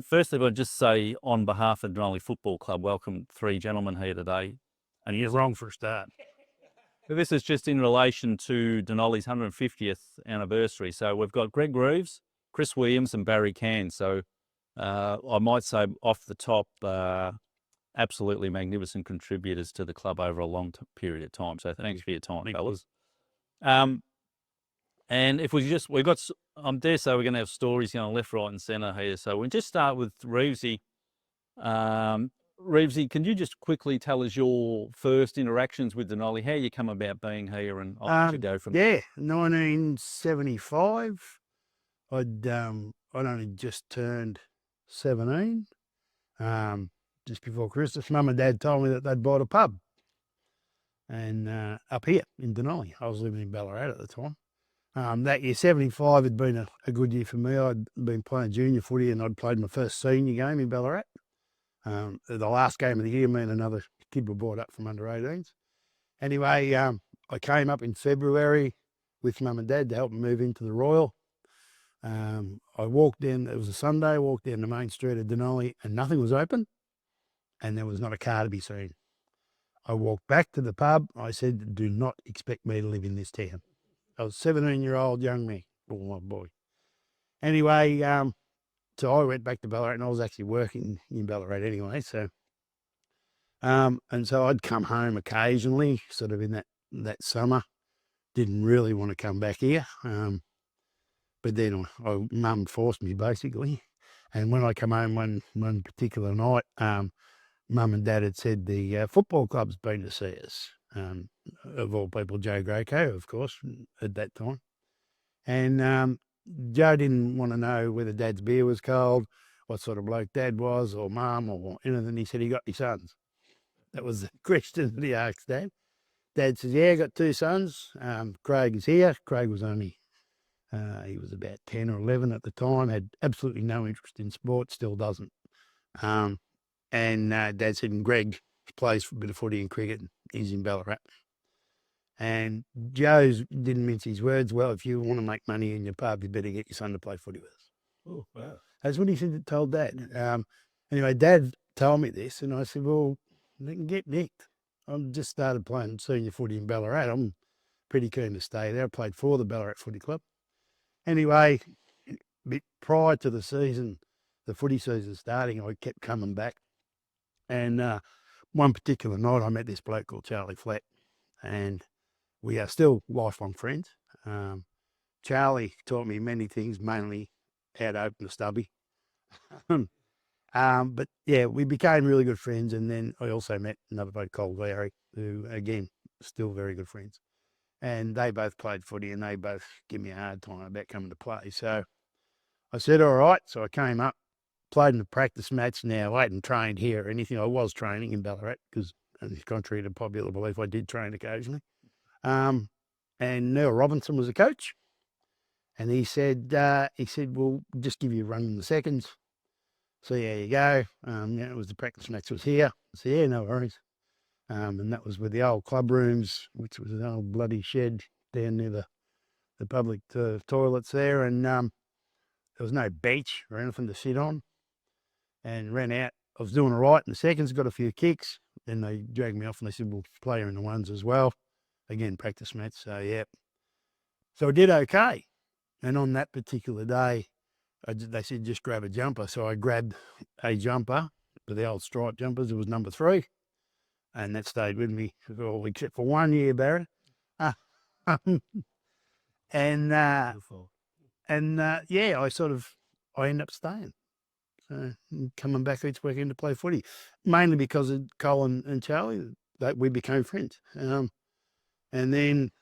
Firstly, I'd just say on behalf of Dunolly Football Club, welcome 3 gentlemen here today. And you're wrong for a start. But this is just in relation to Dunolly's 150th anniversary. So we've got Greg Reeves, Chris Williams and Barry Cann. So I might say off the top, absolutely magnificent contributors to the club over a long period of time. So thanks for your time, fellas. And if we've got, I dare say we're going to have stories going left, right and centre here. So we'll just start with Reevesy. Reevesy, can you just quickly tell us your first interactions with Dunolly, how you come about being here and to go from there? 1975. I'd only just turned 17. Just before Christmas, Mum and Dad told me that they'd bought a pub. And up here in Dunolly, I was living in Ballarat at the time. That year, 75, had been a good year for me. I'd been playing junior footy and I'd played my first senior game in Ballarat. The last game of the year, me and another kid were brought up from under 18s. Anyway, I came up in February with Mum and Dad to help me move into the Royal. I walked in, it was a Sunday, walked down the main street of Dunolly and nothing was open and there was not a car to be seen. I walked back to the pub. I said, do not expect me to live in this town. I was 17-year-old young me, oh boy. Anyway, so I went back to Ballarat and I was actually working in Ballarat anyway. So, and so I'd come home occasionally, sort of in that summer. Didn't really want to come back here. But then Mum forced me basically. And when I come home one particular night, Mum and Dad had said the football club's been to see us. Of all people, Joe Greco, of course, at that time. And Joe didn't want to know whether Dad's beer was cold, what sort of bloke Dad was, or Mum, or anything. He said he got any sons. That was the question that he asked Dad. Dad says, yeah, I got 2 sons. Craig is here. Craig was only, he was about 10 or 11 at the time, had absolutely no interest in sport, still doesn't. And Dad said, and Greg plays for a bit of footy and cricket. He's in Ballarat. And Joe didn't mince his words. Well, if you want to make money in your pub, you better get your son to play footy with us. Oh, wow. That's what he said, told Dad. Anyway, Dad told me this, and I said, well, they can get nicked. I've just started playing senior footy in Ballarat. I'm pretty keen to stay there. I played for the Ballarat Footy Club. Anyway, prior to the season, the footy season starting, I kept coming back. And one particular night, I met this bloke called Charlie Flatt, and we are still lifelong friends. Charlie taught me many things, mainly how to open a stubby. But yeah, we became really good friends. And then I also met another bloke called Larry, who, again, still very good friends. And they both played footy and they both give me a hard time about coming to play. So I said, all right. So I came up, played in a practice match. Now, I hadn't trained here or anything. I was training in Ballarat because, contrary to popular belief, I did train occasionally. And Neil Robinson was the coach. And he said, we'll just give you a run in the seconds. So there you go. It was the practice match was here. I said, yeah, no worries. And that was with the old club rooms, which was an old bloody shed down near the public toilets there. And there was no bench or anything to sit on. And ran out. I was doing all right in the seconds, got a few kicks. Then they dragged me off and they said, we'll play in the ones as well. Again, practice match. So, yeah. So I did okay. And on that particular day, they said, just grab a jumper. So I grabbed a jumper, for the old striped jumpers. It was number 3. And that stayed with me, except for 1 year, Barrett. And yeah, I ended up staying. Coming back each weekend to play footy, mainly because of Colin and Charlie, that we became friends. And then,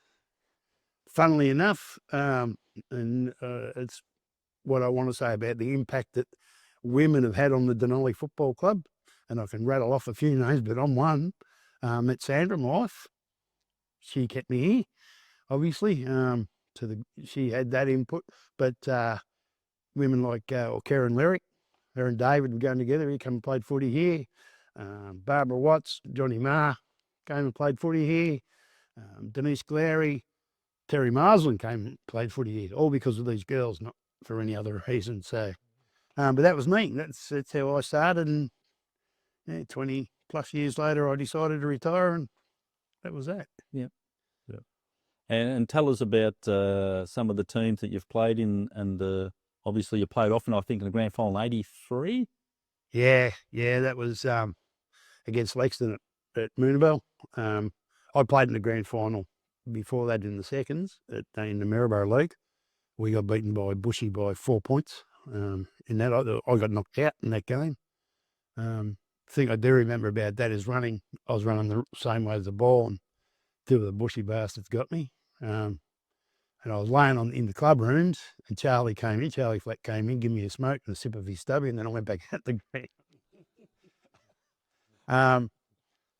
funnily enough, it's what I want to say about the impact that women have had on the Dunolly Football Club. And I can rattle off a few names, but on one, met Sandra, my wife. She kept me here, obviously. She had that input. But women like Karen Lyric, her and David were going together. He came and played footy here. Barbara Watts, Johnny Marr came and played footy here. Denise Glary, Terry Marsland came and played footy here, all because of these girls, not for any other reason. So But that was me. That's how I started. And 20 plus years later, I decided to retire, and that was that. Yeah. And tell us about some of the teams that you've played in, and obviously you played often, I think, in the grand final in 83. Yeah, that was against Lexington at Moonabel. I played in the grand final before that in the seconds in the Maryborough League. We got beaten by Bushy by 4 points. In that, I got knocked out in that game. Thing I do remember about that is I was running the same way as the ball, and two of the Bushy bastards got me. And I was laying in the club rooms, and Charlie Fleck came in, gave me a smoke and a sip of his stubby, and then I went back out the ground.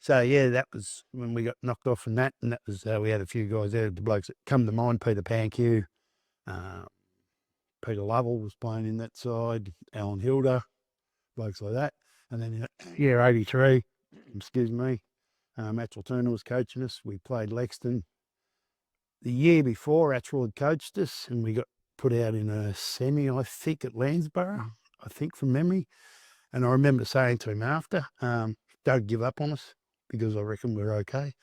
So yeah, that was when we got knocked off from that, and that was we had a few guys there, the blokes that come to mind, Peter Pankew, Peter Lovell was playing in that side, Alan Hilda, blokes like that. And then year 83, excuse me, Atchell Turner was coaching us. We played Lexington. The year before, Atchell had coached us, and we got put out in a semi, I think, at Landsborough, I think from memory. And I remember saying to him after, don't give up on us, because I reckon we're okay.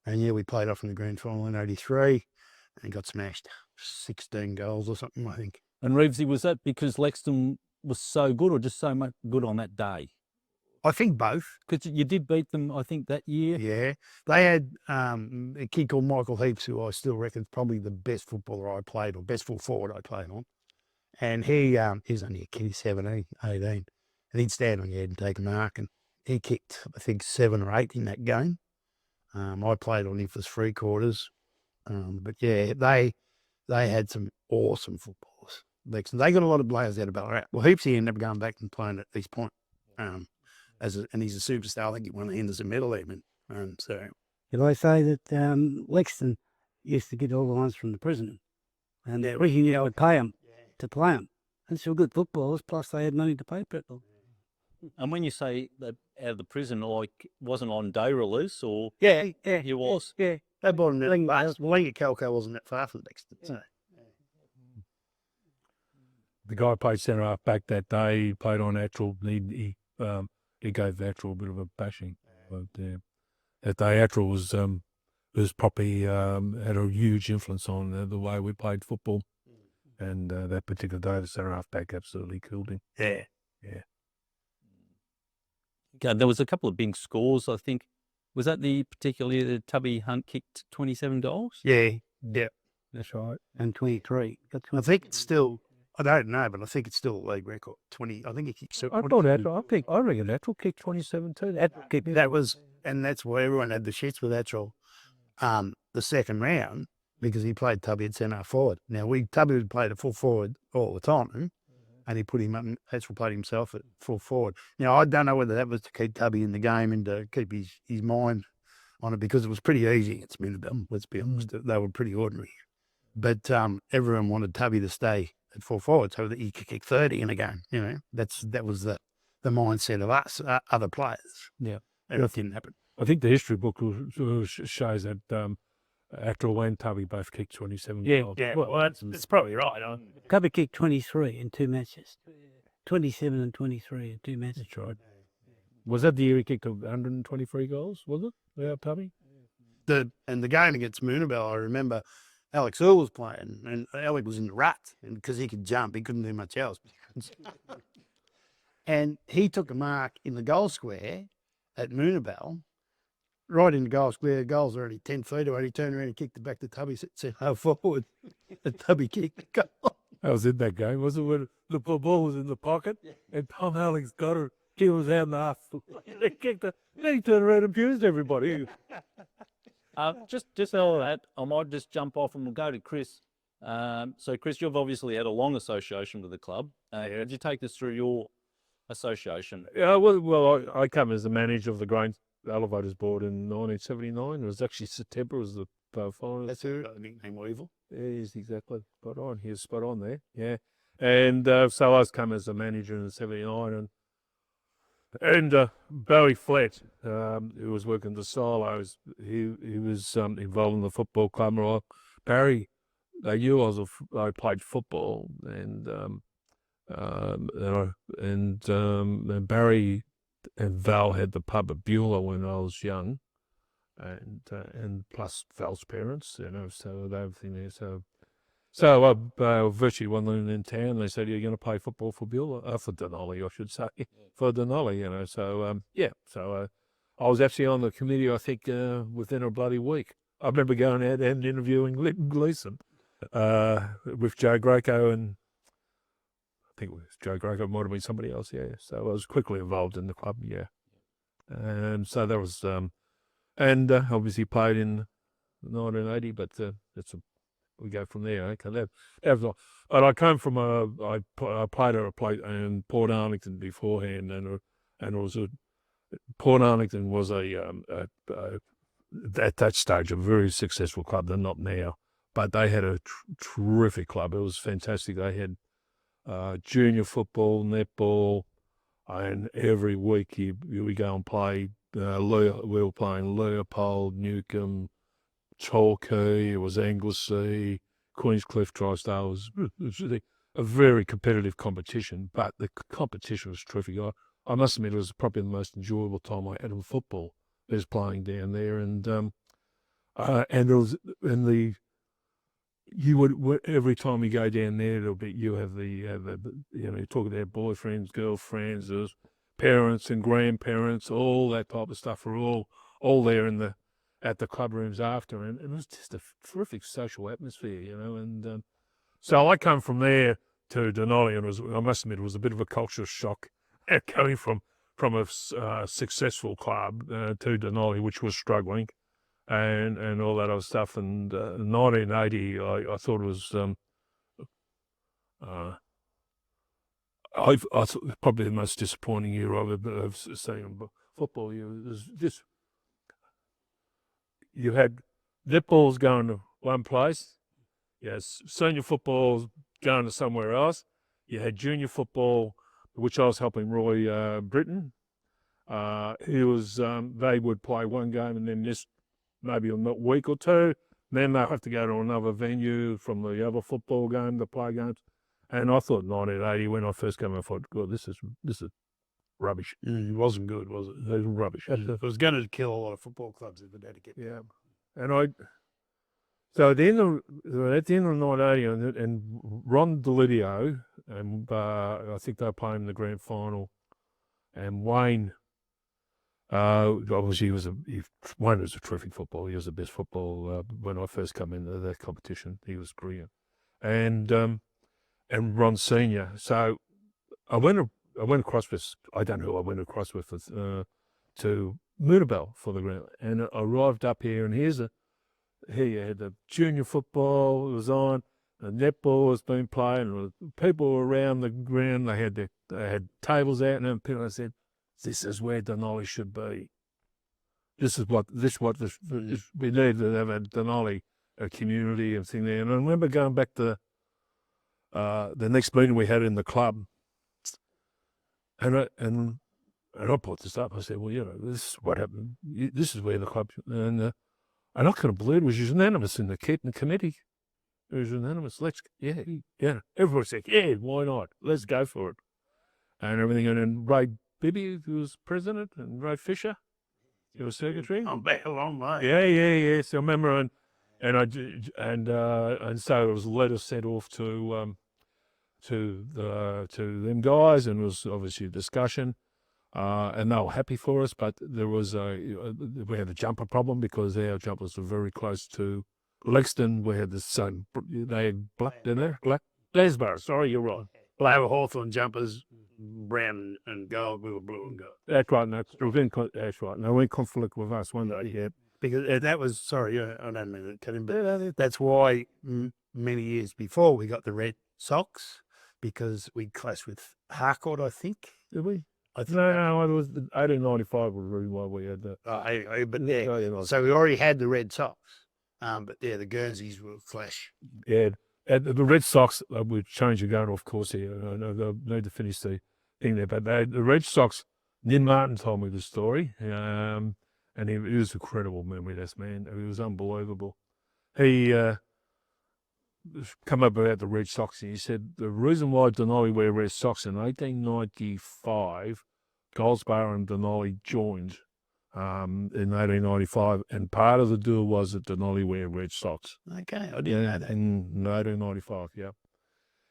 And yeah, we played off in the grand final in 83 and got smashed. 16 goals or something, I think. And Reevesy, was that because Lexington was so good, or just so much good on that day? I think both. Because you did beat them, I think, that year. Yeah. They had a kid called Michael Heaps, who I still reckon is probably the best footballer I played, or best full forward I played on. And he's only a kid, 17, 18. And he'd stand on your head and take a mark. And he kicked, I think, 7 or 8 in that game. I played on him for 3/4. But yeah, they had some awesome footballers. They got a lot of players out of Ballarat. Well, Heapsy ended up going back and playing at East Point. And he's a superstar. I think he won the Henderson medal even. So. Did I say that Lexington used to get all the ones from the prison, and we would pay them to play them. And they were good footballers. Plus, they had money to pay people. And when you say that out of the prison, like, wasn't on day release, or Yeah, he was? Yeah, they bought him. Linga Calco wasn't that far from Lexington. So. The guy played centre half back that day. He played on Atchell. He gave Atchell a bit of a bashing. But that day, Atchell was probably had a huge influence on the way we played football. And that particular day, the centre half back absolutely killed him. Yeah. Okay, there was a couple of big scores, I think. Was that particularly the Tubby Hunt kicked 27 goals? Yeah. That's right. And 23. I think it's still. I don't know, but I think it's still a league record. 20. I think he kicked. I thought Atchell. I reckon Atchell kicked 27 too. That was, and that's why everyone had the shits with Atchell. The second round, because he played Tubby at centre forward. Now Tubby played at full forward all the time, and he put him up. And Atchell played himself at full forward. Now I don't know whether that was to keep Tubby in the game and to keep his mind on it, because it was pretty easy against Moonabel. Let's be honest, they were pretty ordinary. But everyone wanted Tubby to stay at full forward so that he could kick 30 in a game. That was the mindset of us, other players. Yeah, and it didn't happen. I think the history book shows that Atchell and Tubby both kicked 27 goals. Yeah. Well, that's probably right. Tubby kicked 23 in 2 matches. 27 and 23 in 2 matches. That's right. Was that the year he kicked 123 goals? Was it? Without Tubby? The game against Moonabel, I remember Alex Earl was playing, and Alec was in the rut, and because he could jump, he couldn't do much else. And he took a mark in the goal square at Moonabel, right in the goal square. The goals were only 10 feet away. He turned around and kicked it back to Tubby, said, "How forward?" And Tubby kicked the goal. I was in that game, was it, when the ball was in the pocket and Tom Alex got her, she was out in the half. They kicked her, then he turned around and abused everybody. Just all that, I might just jump off and we'll go to Chris. So, Chris, you've obviously had a long association with the club. Could you take us through your association? Yeah, well, I came as the manager of the Grain Elevators Board in 1979. It was actually September, was the final. That's her nickname, Weevil. Yes, exactly. Spot on. He was spot on there. Yeah. And so I was come as the manager in 79, and Barry Flett, who was working the silos, he was involved in the football club. Barry, they knew I played football, and and Barry and Val had the pub at Beulah when I was young, and plus Val's parents, so they everything there. So I virtually wasn't in town. They said, "You're going to play football for Beulah, for Dunolly, I should say, for Dunolly." So So I was actually on the committee, I think, within a bloody week. I remember going out and interviewing Gleeson with Joe Greco, and I think it was Joe Greco, might have been somebody else, yeah. So I was quickly involved in the club, yeah. And so that was, obviously played in 1980, but we go from there. Okay, that was all. And I came from I played at a place in Port Arlington beforehand, and it was Port Arlington was at that stage a very successful club. They're not now, but they had a terrific club. It was fantastic. They had junior football, netball, and every week we go and play. We were playing Leopold, Newcombe, Torquay, it was Anglesey, Queenscliff, TriStar. It was really a very competitive competition, but the competition was terrific. I must admit, it was probably the most enjoyable time I had in football. Was playing down there, and it was you would every time you go down there, you have you talk about boyfriends, girlfriends, there's parents and grandparents, all that type of stuff are all there at the club rooms after, and it was just a terrific social atmosphere, and so I come from there to Dunolly, and I must admit, it was a bit of a culture shock going from a successful club to Dunolly, which was struggling, and all that other stuff. And 1980, I thought it was I thought probably the most disappointing year of seeing football. You had netballs going to one place, yes, senior football going to somewhere else. You had junior football, which I was helping Roy Britton. They would play one game and then this maybe a week or two. Then they'll have to go to another venue from the other football game to play games. And I thought 1980, when I first came, I thought, God, this is rubbish. It wasn't good, was it? It was rubbish. It was going to kill a lot of football clubs if it had to get. Yeah. So at the end of 1980, and Ron DeLidio, and I think they were playing in the grand final, and Wayne, obviously Wayne was a terrific footballer. He was the best footballer when I first came into that competition. He was brilliant, and Ron Senior. So I went across with, I don't know who I went across with to Moonabel for the ground, and I arrived up here, and here you had the junior football was on, the netball was being played, and people were around the ground. They had tables out, and people. I said, "This is where Dunolly should be. This is what we need to have a Dunolly community and thing there." And I remember going back to the next meeting we had in the club, and I brought this up. I said, "Well, this is what happened. This is where the club and." I'm not going to believe it was unanimous in the committee. It was unanimous. Yeah. Everybody said, yeah, why not? Let's go for it. And everything. And then Ray Bibby, who was president, and Ray Fisher, he was secretary. I'm back a long way. Yeah. So I remember, and so it was a letter sent off to them guys, and it was obviously a discussion. And they were happy for us, but there was we had a jumper problem because our jumpers were very close to Lexington. We had the same, they had black, didn't they? Glasgow, sorry, you're right. They were Hawthorn jumpers, brown and gold. We were blue and gold. That's right. That's right. No, in conflict with us one day. Yeah, because that was sorry. I don't mean to cut him, but that's why many years before we got the red socks because we clashed with Harcourt, I think. Did we? No, it was 1895 was really why we had that. So we already had the red socks, but the Guernseys will clash. Yeah, the Red Sox, we're changing going off course here. I need to finish the thing there, but the Red Sox, Nin Martin told me the story, and he was an incredible memory, this man. He was unbelievable. He, come up about the red socks. And he said the reason why Dunolly wear red socks in 1895, Goldsborough and Dunolly joined in 1895, and part of the deal was that Dunolly wear red socks. Okay, I didn't know that. In 1895, yeah.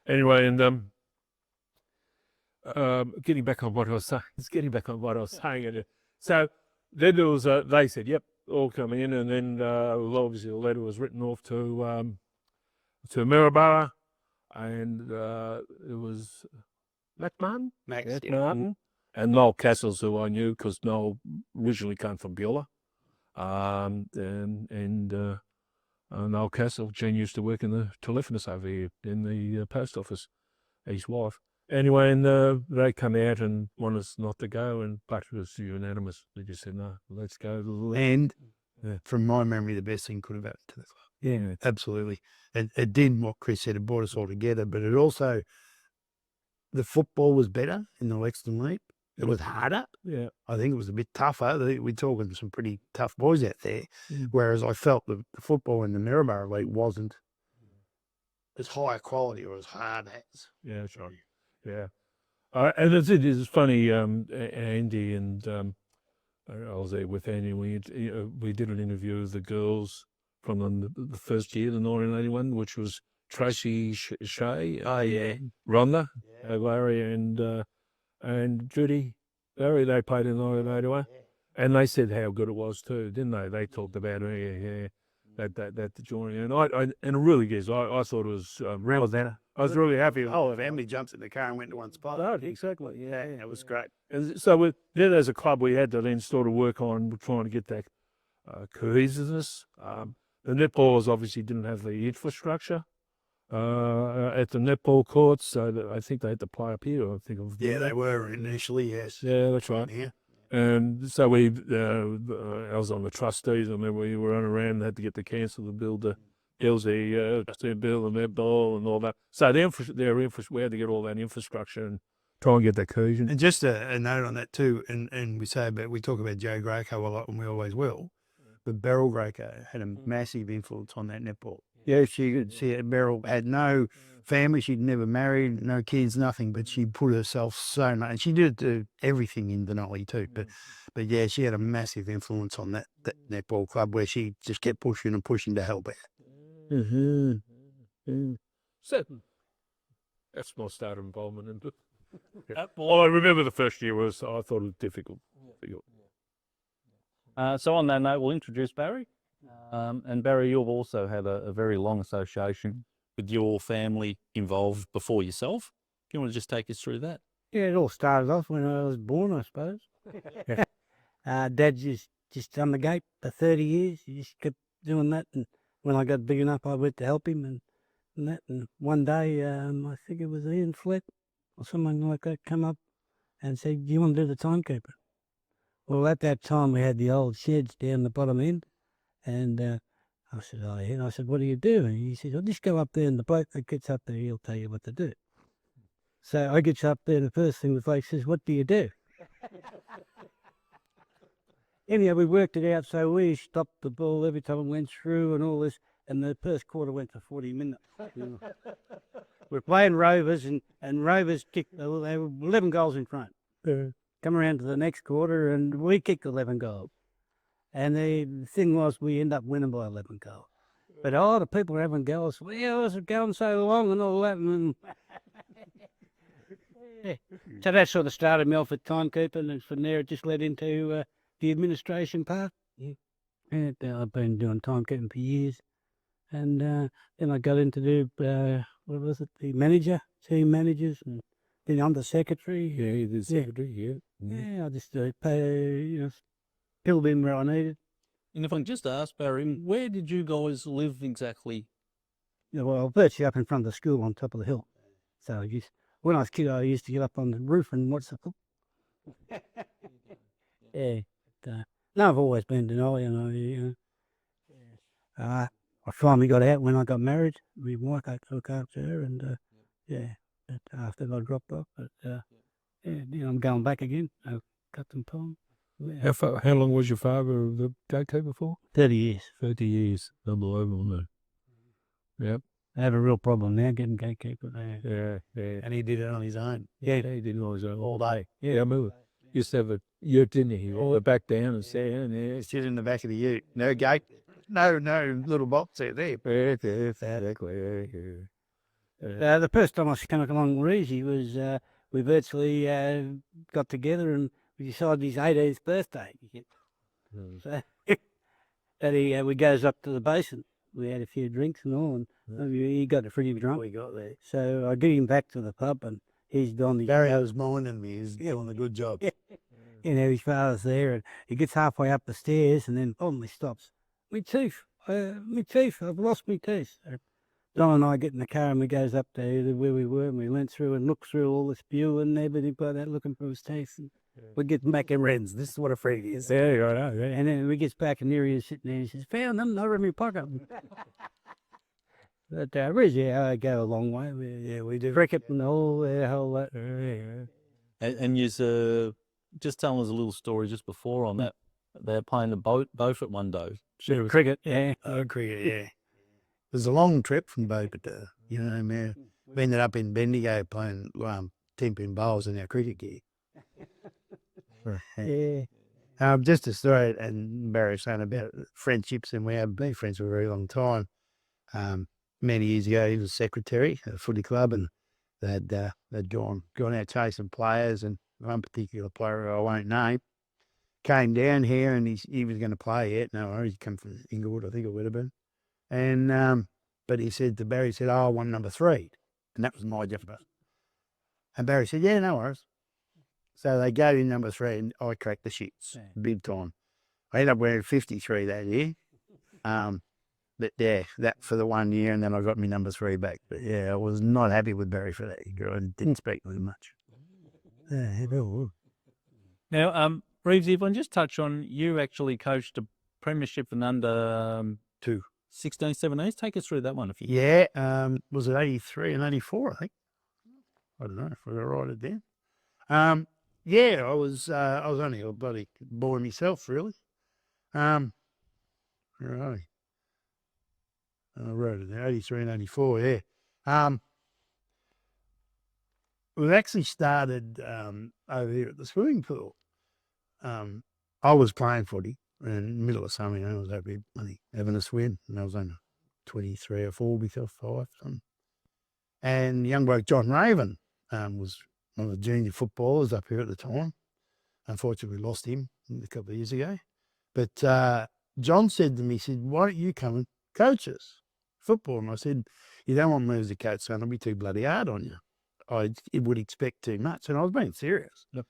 Anyway, and getting back on what I was saying, and, so then there was they said, "Yep, all come in," and then obviously the letter was written off to Maryborough, and it was Matt Martin, and Noel Castles, who I knew because Noel originally came from Beulah, and Noel Castle, Jean used to work in the telephonist over here in the post office, his wife. Anyway, and they come out and want us not to go, but it was unanimous. They just said, no, let's go. And Yeah. from my memory, the best thing could have happened to the club. Yeah. Absolutely. It did what Chris said, it brought us all together, but it also, the football was better in the Lexington League. It was harder. Yeah. I think it was a bit tougher. We're talking some pretty tough boys out there. Mm. Whereas I felt the football in the Maryborough League wasn't as high quality or as hard as. Yeah, that's right. Yeah. And it's funny, Andy and I was there with Andy. We did an interview with the girls from the first year, the 1981, which was Tracy Shea, Rhonda, Larry, and Judy Larry. They played in 1981, and they said how good it was too, didn't they? They talked about that joining, and it really is. I thought it was real better. I was really happy. Oh, if Emily jumps in the car and went to one spot. Right, exactly. Yeah, It was great. And so then as a club, we had to then sort of work on trying to get that cohesiveness. The netballers obviously didn't have the infrastructure at the netball courts, so I think they had to play up here. I think They were initially, yes. Yeah, that's right. Yeah. And so I was on the trustees, and then we were running around and had to get the council to build the build the netball and all that. So we had to get all that infrastructure and try and get that cohesion. And just a note on that too, and we talk about Joe Greco a lot, and we always will, but Beryl Greco had a massive influence on that netball. Yeah, Beryl had no family, she'd never married, no kids, nothing, but she put herself so much, and she did it to everything in Dunolly too, but yeah, she had a massive influence on that netball club where she just kept pushing and pushing to help out. So that's my start involvement in it. Well, I remember the first year I thought it was difficult. So on that note, we'll introduce Barry. And Barry, you've also had a very long association with your family involved before yourself. Do you want to just take us through that? Yeah, it all started off when I was born, I suppose. Dad just done the gate for 30 years. He just kept doing that, and when I got big enough, I went to help him and that. And one day, I think it was Ian Flett or someone like that come up and said, "Do you want to do the timekeeper?" Well, at that time, we had the old sheds down the bottom end, and I said, "Oh, yeah." And I said, "What do you do?" And he said, "I'll just go up there, and the bloke that gets up there, he'll tell you what to do." So I get up there, and the first thing the bloke says, "What do you do?" Anyhow, we worked it out, so we stopped the ball every time it went through and all this, and the first quarter went for 40 minutes. We're playing Rovers, and Rovers kicked 11 goals in front. Come around to the next quarter, and we kicked 11 goals. And the thing was, we end up winning by 11 goals. But all the people were having goals. Well, was it going so long and all that? And so that sort of started me off at timekeeping, and from there it just led into the administration part. And I've been doing timekeeping for years. And then I got into the team managers, and then under secretary. Yeah, you did secretary, Yeah, I just filled in where I needed. And if I can just ask, Barry, where did you guys live exactly? Well, virtually up in front of the school on top of the hill. So when I was a kid, I used to get up on the roof and watch the football. Yeah. No, I've always been Dunolly, I finally got out when I got married. My wife, I took after her, and after I dropped off, but I'm going back again. I've got some time. Yeah. How long was your father the gatekeeper for? 30 years. 30 years. Unbelievable, no? Yep. They have a real problem now getting gatekeeper there. Yeah, yeah. And he did it on his own. Yeah, he did all his own all day. Yeah, I remember. Used to have a ute, didn't he? All the back down and sit down there. Sit in the back of the ute. No gate. No little box out there. Yeah, exactly. Yeah. The first time I came along Reeves, was we virtually got together and we decided his 18th birthday. So that we goes up to the basin. We had a few drinks and all, and he got pretty drunk. We got there. So I get him back to the pub, and he's done the. Barry was minding me. He's doing a good job. His father's there, and he gets halfway up the stairs, and then suddenly stops. Me teeth, I've lost me teeth. So Don and I get in the car, and we goes up to where we were, and we went through and looked through all the spew and everything like that, looking for his teeth. And we get back in Rens. This is what a freak is. Yeah, I know. Yeah. And then we gets back, and there he is sitting there. He says, "Found them, they're in my pocket." But really, I go a long way. We do cricket and all the whole that. And you just telling us a little story just before on that. They're playing the Beaufort one day. Cricket, yeah. Cricket, yeah. It was a long trip from Beaufort to, we ended up in Bendigo playing 10-pin bowls in our cricket gear. Yeah. Just a story, and Barry saying about friendships, and we have been friends for a very long time. Many years ago, he was secretary at a footy club, and they'd gone out chasing players, and one particular player I won't name came down here, and he was going to play it. No worries, he come from Inglewood, I think it would have been. And but he said to Barry, "Oh, I want number 3," and that was my job. And Barry said, "Yeah, no worries." So they gave him number 3, and I cracked the shits big time. I ended up wearing 53 that year. But yeah, that for the 1 year, and then I got my number 3 back. But yeah, I was not happy with Barry for that year. I didn't speak to him much. Now, Reeves, if I can just touch on, you actually coached a premiership and under 16, 17. Take us through that one. Yeah, was it 83 and 84, I think. I don't know if I got right it down. Yeah, I was only a bloody boy myself, really. Right. I wrote it there, 83 and 84, yeah. We actually started over here at the swimming pool. I was playing footy in the middle of summer, I was over here having a swim, and I was only 23 or 4 myself, 5, something. And young bloke John Raven was one of the junior footballers up here at the time. Unfortunately, we lost him a couple of years ago. But John said to me, he said, "Why don't you come and coach us football?" And I said, "You don't want me as a coach, son. I'll be too bloody hard on you. It would expect too much." And I was being serious. Yep.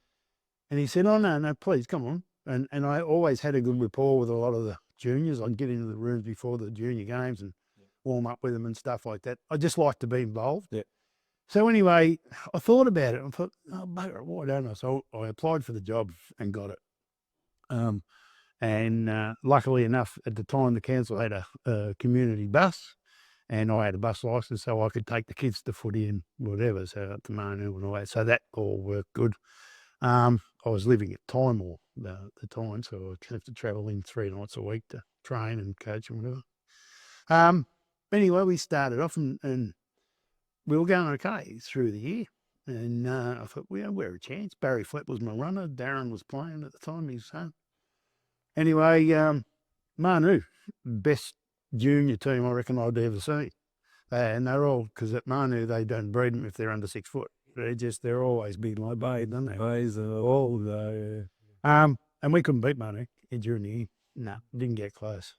And he said, "Oh, no, please, come on." And I always had a good rapport with a lot of the juniors. I'd get into the rooms before the junior games and warm up with them and stuff like that. I just like to be involved. Yeah. So anyway, I thought about it. I thought, "Oh, bugger, why don't I?" So I applied for the job and got it. And luckily enough, at the time, the council had a community bus, and I had a bus license, so I could take the kids to footy and whatever, so up to Manu and all that. So that all worked good. I was living at Timor at the time, so I'd have to travel in 3 nights a week to train and coach and whatever. Anyway, we started off and we were going okay through the year. And I thought, well, we're a chance. Barry Flett was my runner. Darren was playing at the time, his son. Anyway, Manu, best junior team I reckon I'd ever seen. And they're all, because at Manu, they don't breed them if they're under 6 foot. They're always big like Bay, don't they? Bays are all there. And we couldn't beat Manu during the year. No, didn't get close.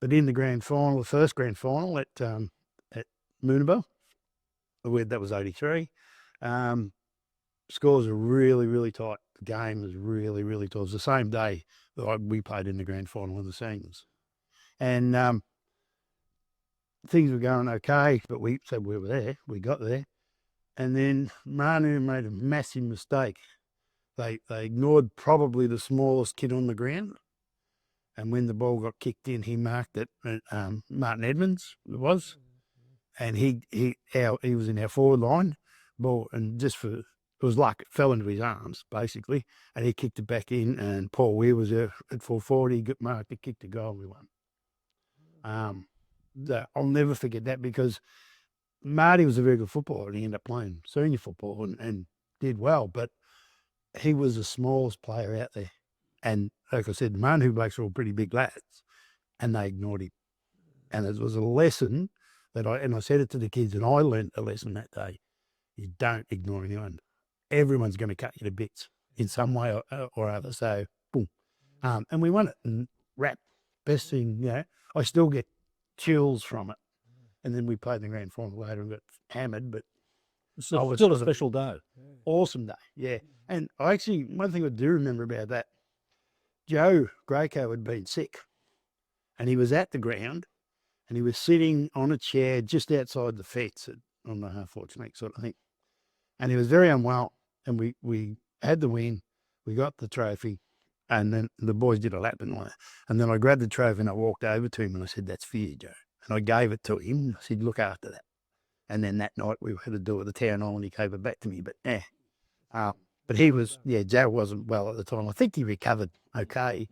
But in the grand final, the first grand final at Moonabah, that was 83. Scores are really, really tight. The game was really, really tight. It was the same day that we played in the grand final of the seniors. And things were going okay, but we were there. We got there. And then Manu made a massive mistake. They ignored probably the smallest kid on the ground. And when the ball got kicked in, he marked it. Martin Edmonds it was. And he was in our forward line. Ball, and it was luck. It fell into his arms, basically. And he kicked it back in. And Paul Weir was there at full forward. He got marked. He kicked a goal. We won. I'll never forget that because Marty was a very good footballer and he ended up playing senior football and did well, but he was the smallest player out there. And like I said, the Manu blokes were all pretty big lads and they ignored him. And it was a lesson that I said it to the kids and I learned a lesson that day. You don't ignore anyone. Everyone's going to cut you to bits in some way or other. So, boom. And we won it and rap. Best thing, I still get chills from it. And then we played in the grand final later and got hammered, but It's still a special day. awesome day, yeah. And I actually, one thing I do remember about that, Joe Grayco had been sick and he was at the ground and he was sitting on a chair just outside the fence on the half-forward snake sort of thing. And he was very unwell and we had the win, we got the trophy and then the boys did a lap and all that. And then I grabbed the trophy and I walked over to him and I said, "That's for you, Joe." And I gave it to him. I said, "Look after that." And then that night we had to do it at the town hall and he gave it back to me. But but he was, Joe wasn't well at the time. I think he recovered okay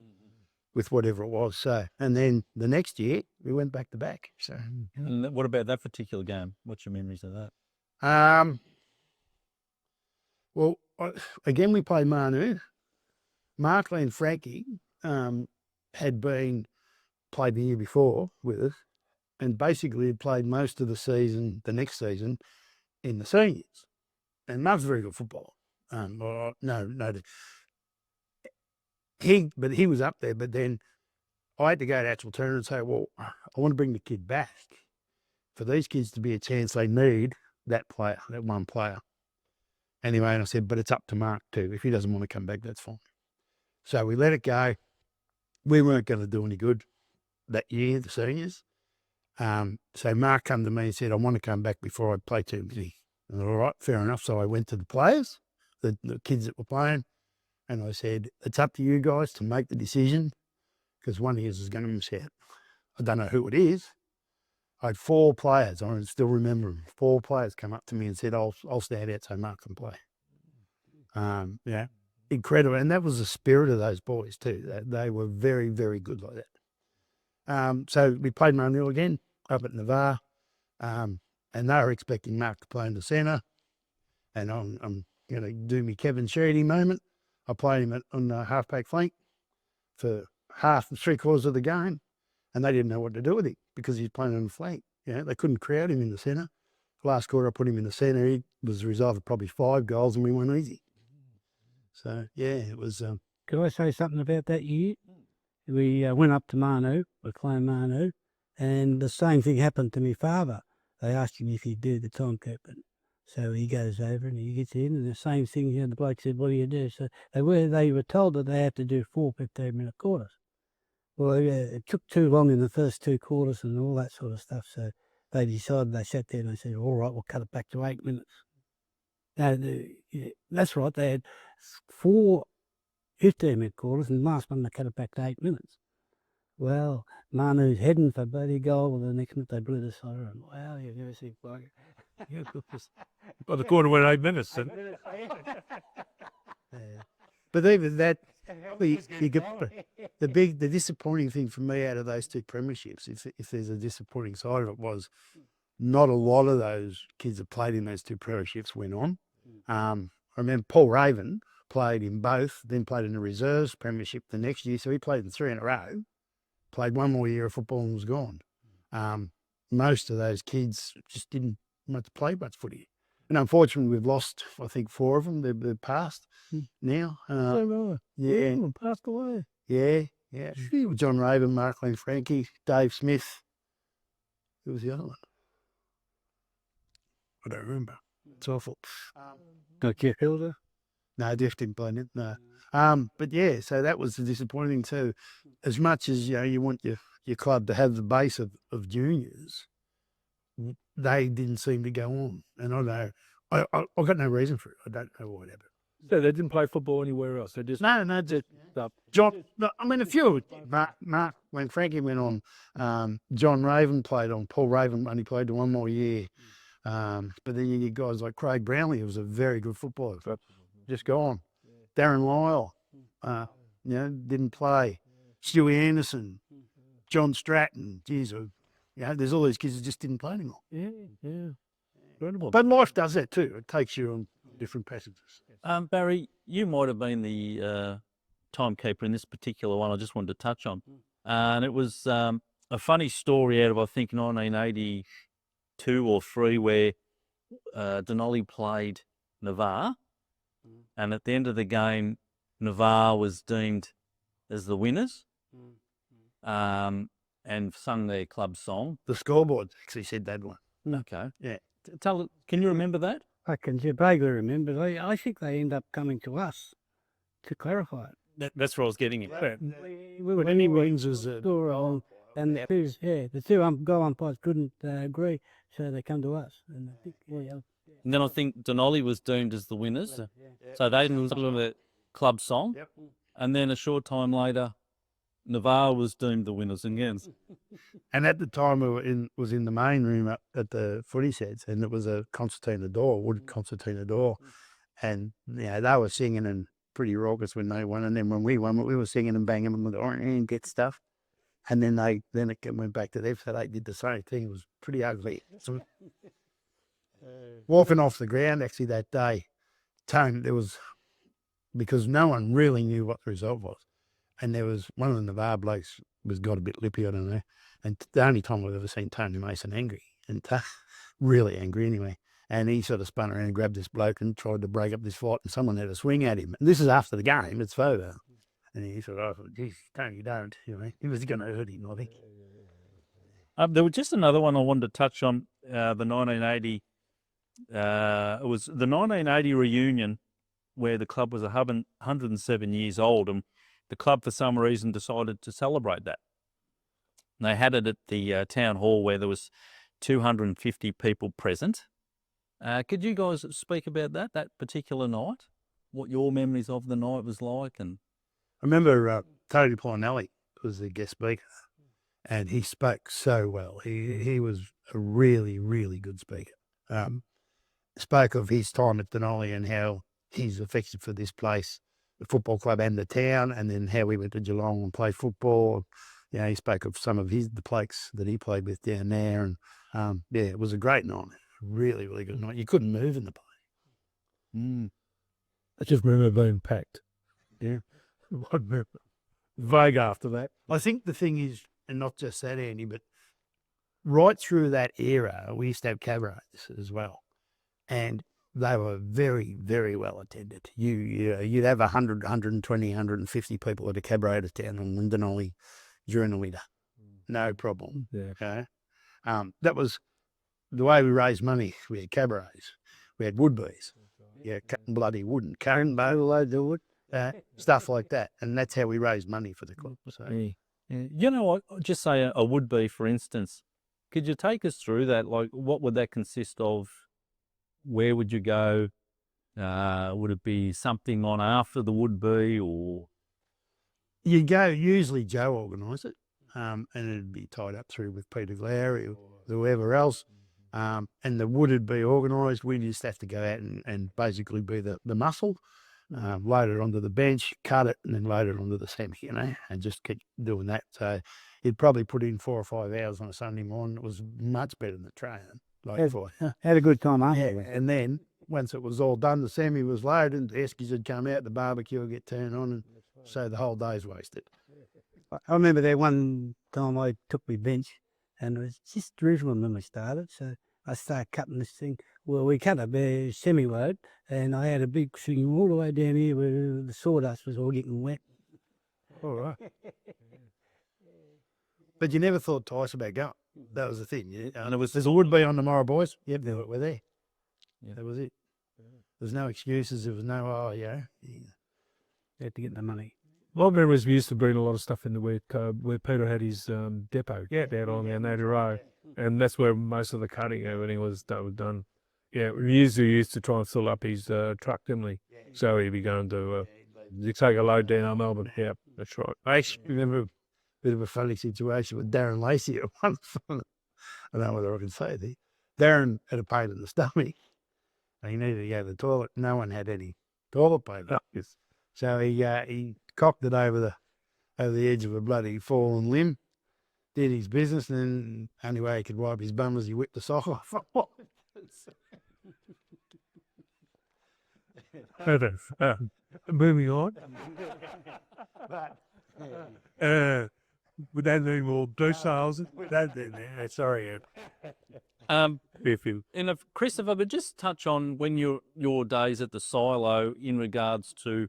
with whatever it was. So, and then the next year we went back to back. So, And what about that particular game? What's your memories of that? well, again we played Manu. Markley and Frankie had played the year before with us. And basically had played most of the season, the next season, in the seniors. And Mark's a very good footballer. He was up there, but then I had to go to actual turn and say, well, I want to bring the kid back. For these kids to be a chance, they need that player, that one player. Anyway, and I said, but it's up to Mark too. If he doesn't want to come back, that's fine. So we let it go. We weren't going to do any good that year, the seniors. So Mark came to me and said, "I want to come back before I play too many." And all right, fair enough. So I went to the players, the kids that were playing, and I said, "It's up to you guys to make the decision because one of you is going to miss out." I don't know who it is. I had 4 players. I still remember them. 4 players come up to me and said, "I'll stand out so Mark can play." Incredible. And that was the spirit of those boys too. They were very, very good like that. So we played Manuel again up at Navarre, and they were expecting Mark to play in the centre. And I'm going to do me Kevin Sheedy moment. I played him on the half-back flank for 3/4 of the game, and they didn't know what to do with him because he's playing on the flank. They couldn't crowd him in the centre. Last quarter, I put him in the centre. He was the result of probably 5 goals, and we won easy. So, it was... Could I say something about that year? We went up to Manu, we playing Manu, and the same thing happened to my father. They asked him if he'd do the timekeeping. So he goes over and he gets in, and the same thing, the bloke said, "What do you do?" So they were told that they had to do 4 15-minute quarters. Well, it took too long in the first 2 quarters and all that sort of stuff. So they decided, they sat there and they said, "All right, we'll cut it back to 8 minutes." Now, that's right, they had 4 15-minute quarters, and the last one they cut it back to 8 minutes. Well, Manu's heading for bloody goal, and the next minute they blew the siren. Wow, you've never seen bloke. By the corner went 8 minutes. And But even that, the disappointing thing for me out of those 2 premierships, if there's a disappointing side of it, was not a lot of those kids that played in those 2 premierships went on. I remember Paul Raven played in both, then played in the reserves premiership the next year, so he played in 3 in a row, played 1 more year of football and was gone. Most of those kids just didn't play much footy. And unfortunately, we've lost, I think, 4 of them. They're passed now. Passed away. Yeah. John Raven, Mark Lane, Frankie, Dave Smith. Who was the other one? I don't remember. It's awful. Not Jeff Hilder? No, Jeff didn't play in it, no. But so that was the disappointing too. As much as you want your club to have the base of juniors, they didn't seem to go on. And I know, I got no reason for it. I don't know why it happened. so they didn't play football anywhere else. They just Just John. No, I mean, a few. Mark, when Frankie went on, John Raven played on. Paul Raven only played 1 more year. But then you get guys like Craig Brownlee, who was a very good footballer, but just gone. Darren Lyle, didn't play. Stewie Anderson, John Stratton. Geez, You know, there's all these kids that just didn't play anymore. Yeah. Incredible. But life does that too. It takes you on different passages. Barry, you might have been the timekeeper in this particular one I just wanted to touch on. And it was a funny story out of, I think, 1982 or 3, where Dunolly played Navarre. And at the end of the game, Navarre was deemed as the winners and sung their club song. The scoreboard actually said that one. Okay. Yeah. Can you remember that? I can vaguely remember. I think they end up coming to us to clarify it. That's what I was getting at. We were Any wins was a score on, and the two goal umpires couldn't agree, so they come to us. And I think, And then I think Dunolly was doomed as the winners. So they didn't listen to the club song. Yep. And then a short time later, Navarre was doomed the winners again. And at the time, was in the main room up at the footy sets, and it was a concertina door, wood concertina door, and they were singing and pretty raucous when they won, and then when we won, we were singing and banging them with the orange and get stuff, and then it went back to them, so they did the same thing. It was pretty ugly. So, walking off the ground actually that day, Tone, because no one really knew what the result was. And there was one of the Navarre blokes got a bit lippy, I don't know. And the only time I've ever seen Tony Mason angry, and really angry anyway. And he sort of spun around and grabbed this bloke and tried to break up this fight, and someone had a swing at him. And this is after the game, it's over. And he sort of, geez, Tony, don't. He was going to hurt him, I think. There was just another one I wanted to touch on, the 1980. It was the 1980 reunion where the club was 107 years old, and the club, for some reason, decided to celebrate that. And they had it at the town hall where there was 250 people present. Could you guys speak about that particular night? What your memories of the night was like? And I remember Tony Plinelli was the guest speaker, and he spoke so well. He was a really, really good speaker. Spoke of his time at Dunolly and how he's affected for this place, the football club and the town, and then how we went to Geelong and played football. He spoke of some of the blokes that he played with down there, and it was a great night. Really, really good night. You couldn't move in the place. I just remember being packed. Yeah. Vague after that. I think the thing is, and not just that, Andy, but right through that era, we used to have cabarets as well, and they were very, very well attended. You'd have 100, 120, 150 people at a cabaret at town in Dunolly during the winter. No problem. Yeah. Okay. That was the way we raised money. We had cabarets. We had wood-bees. Yeah, cutting bloody wood and carrying loads of wood. Stuff like that. And that's how we raised money for the club. So. Yeah. You know what? Just say a would-be, for instance. Could you take us through that? Like, what would that consist of? Where would you go? Would it be something on after the would-be, or? You go, usually Joe organised it, and it'd be tied up through with Peter Glowry or whoever else. And the would be organised. We just have to go out and basically be the muscle, load it onto the bench, cut it, and then load it onto the semi, and just keep doing that. So you'd probably put in 4 or 5 hours on a Sunday morning. It was much better than training. Had a good time, Yeah, and then once it was all done, the semi was loaded, the eskies would come out, the barbecue would get turned on, and so the whole day's wasted. I remember there one time I took my bench, and it was just drizzling when we started, so I started cutting this thing. Well, we cut a semi-load, and I had a big thing all the way down here where the sawdust was all getting wet. All right. But you never thought twice about going. That was the thing. And there's a would-be on tomorrow, boys. Yep, we're there. Yeah. That was it. There's no excuses. There was no, You had to get the money. My memories, we used to bring a lot of stuff in the where Peter had his depot down on our native road, and that's where most of the cutting and everything was done. Yeah, we used to try and fill up his truck, didn't we? So he'd be going to take a load down on Melbourne. Yeah, that's right. I actually remember a bit of a funny situation with Darren Lacey at one time. I don't know whether I can say this. Darren had a pain in the stomach, and he needed to go to the toilet. No one had any toilet paper. So he cocked it over the edge of a bloody fallen limb did his business, and then only way he could wipe his bum was he whipped the sock off. Moving on. Would that need more blue sales? Sorry. If you And if, Christopher, but just touch on when your days at the silo in regards to,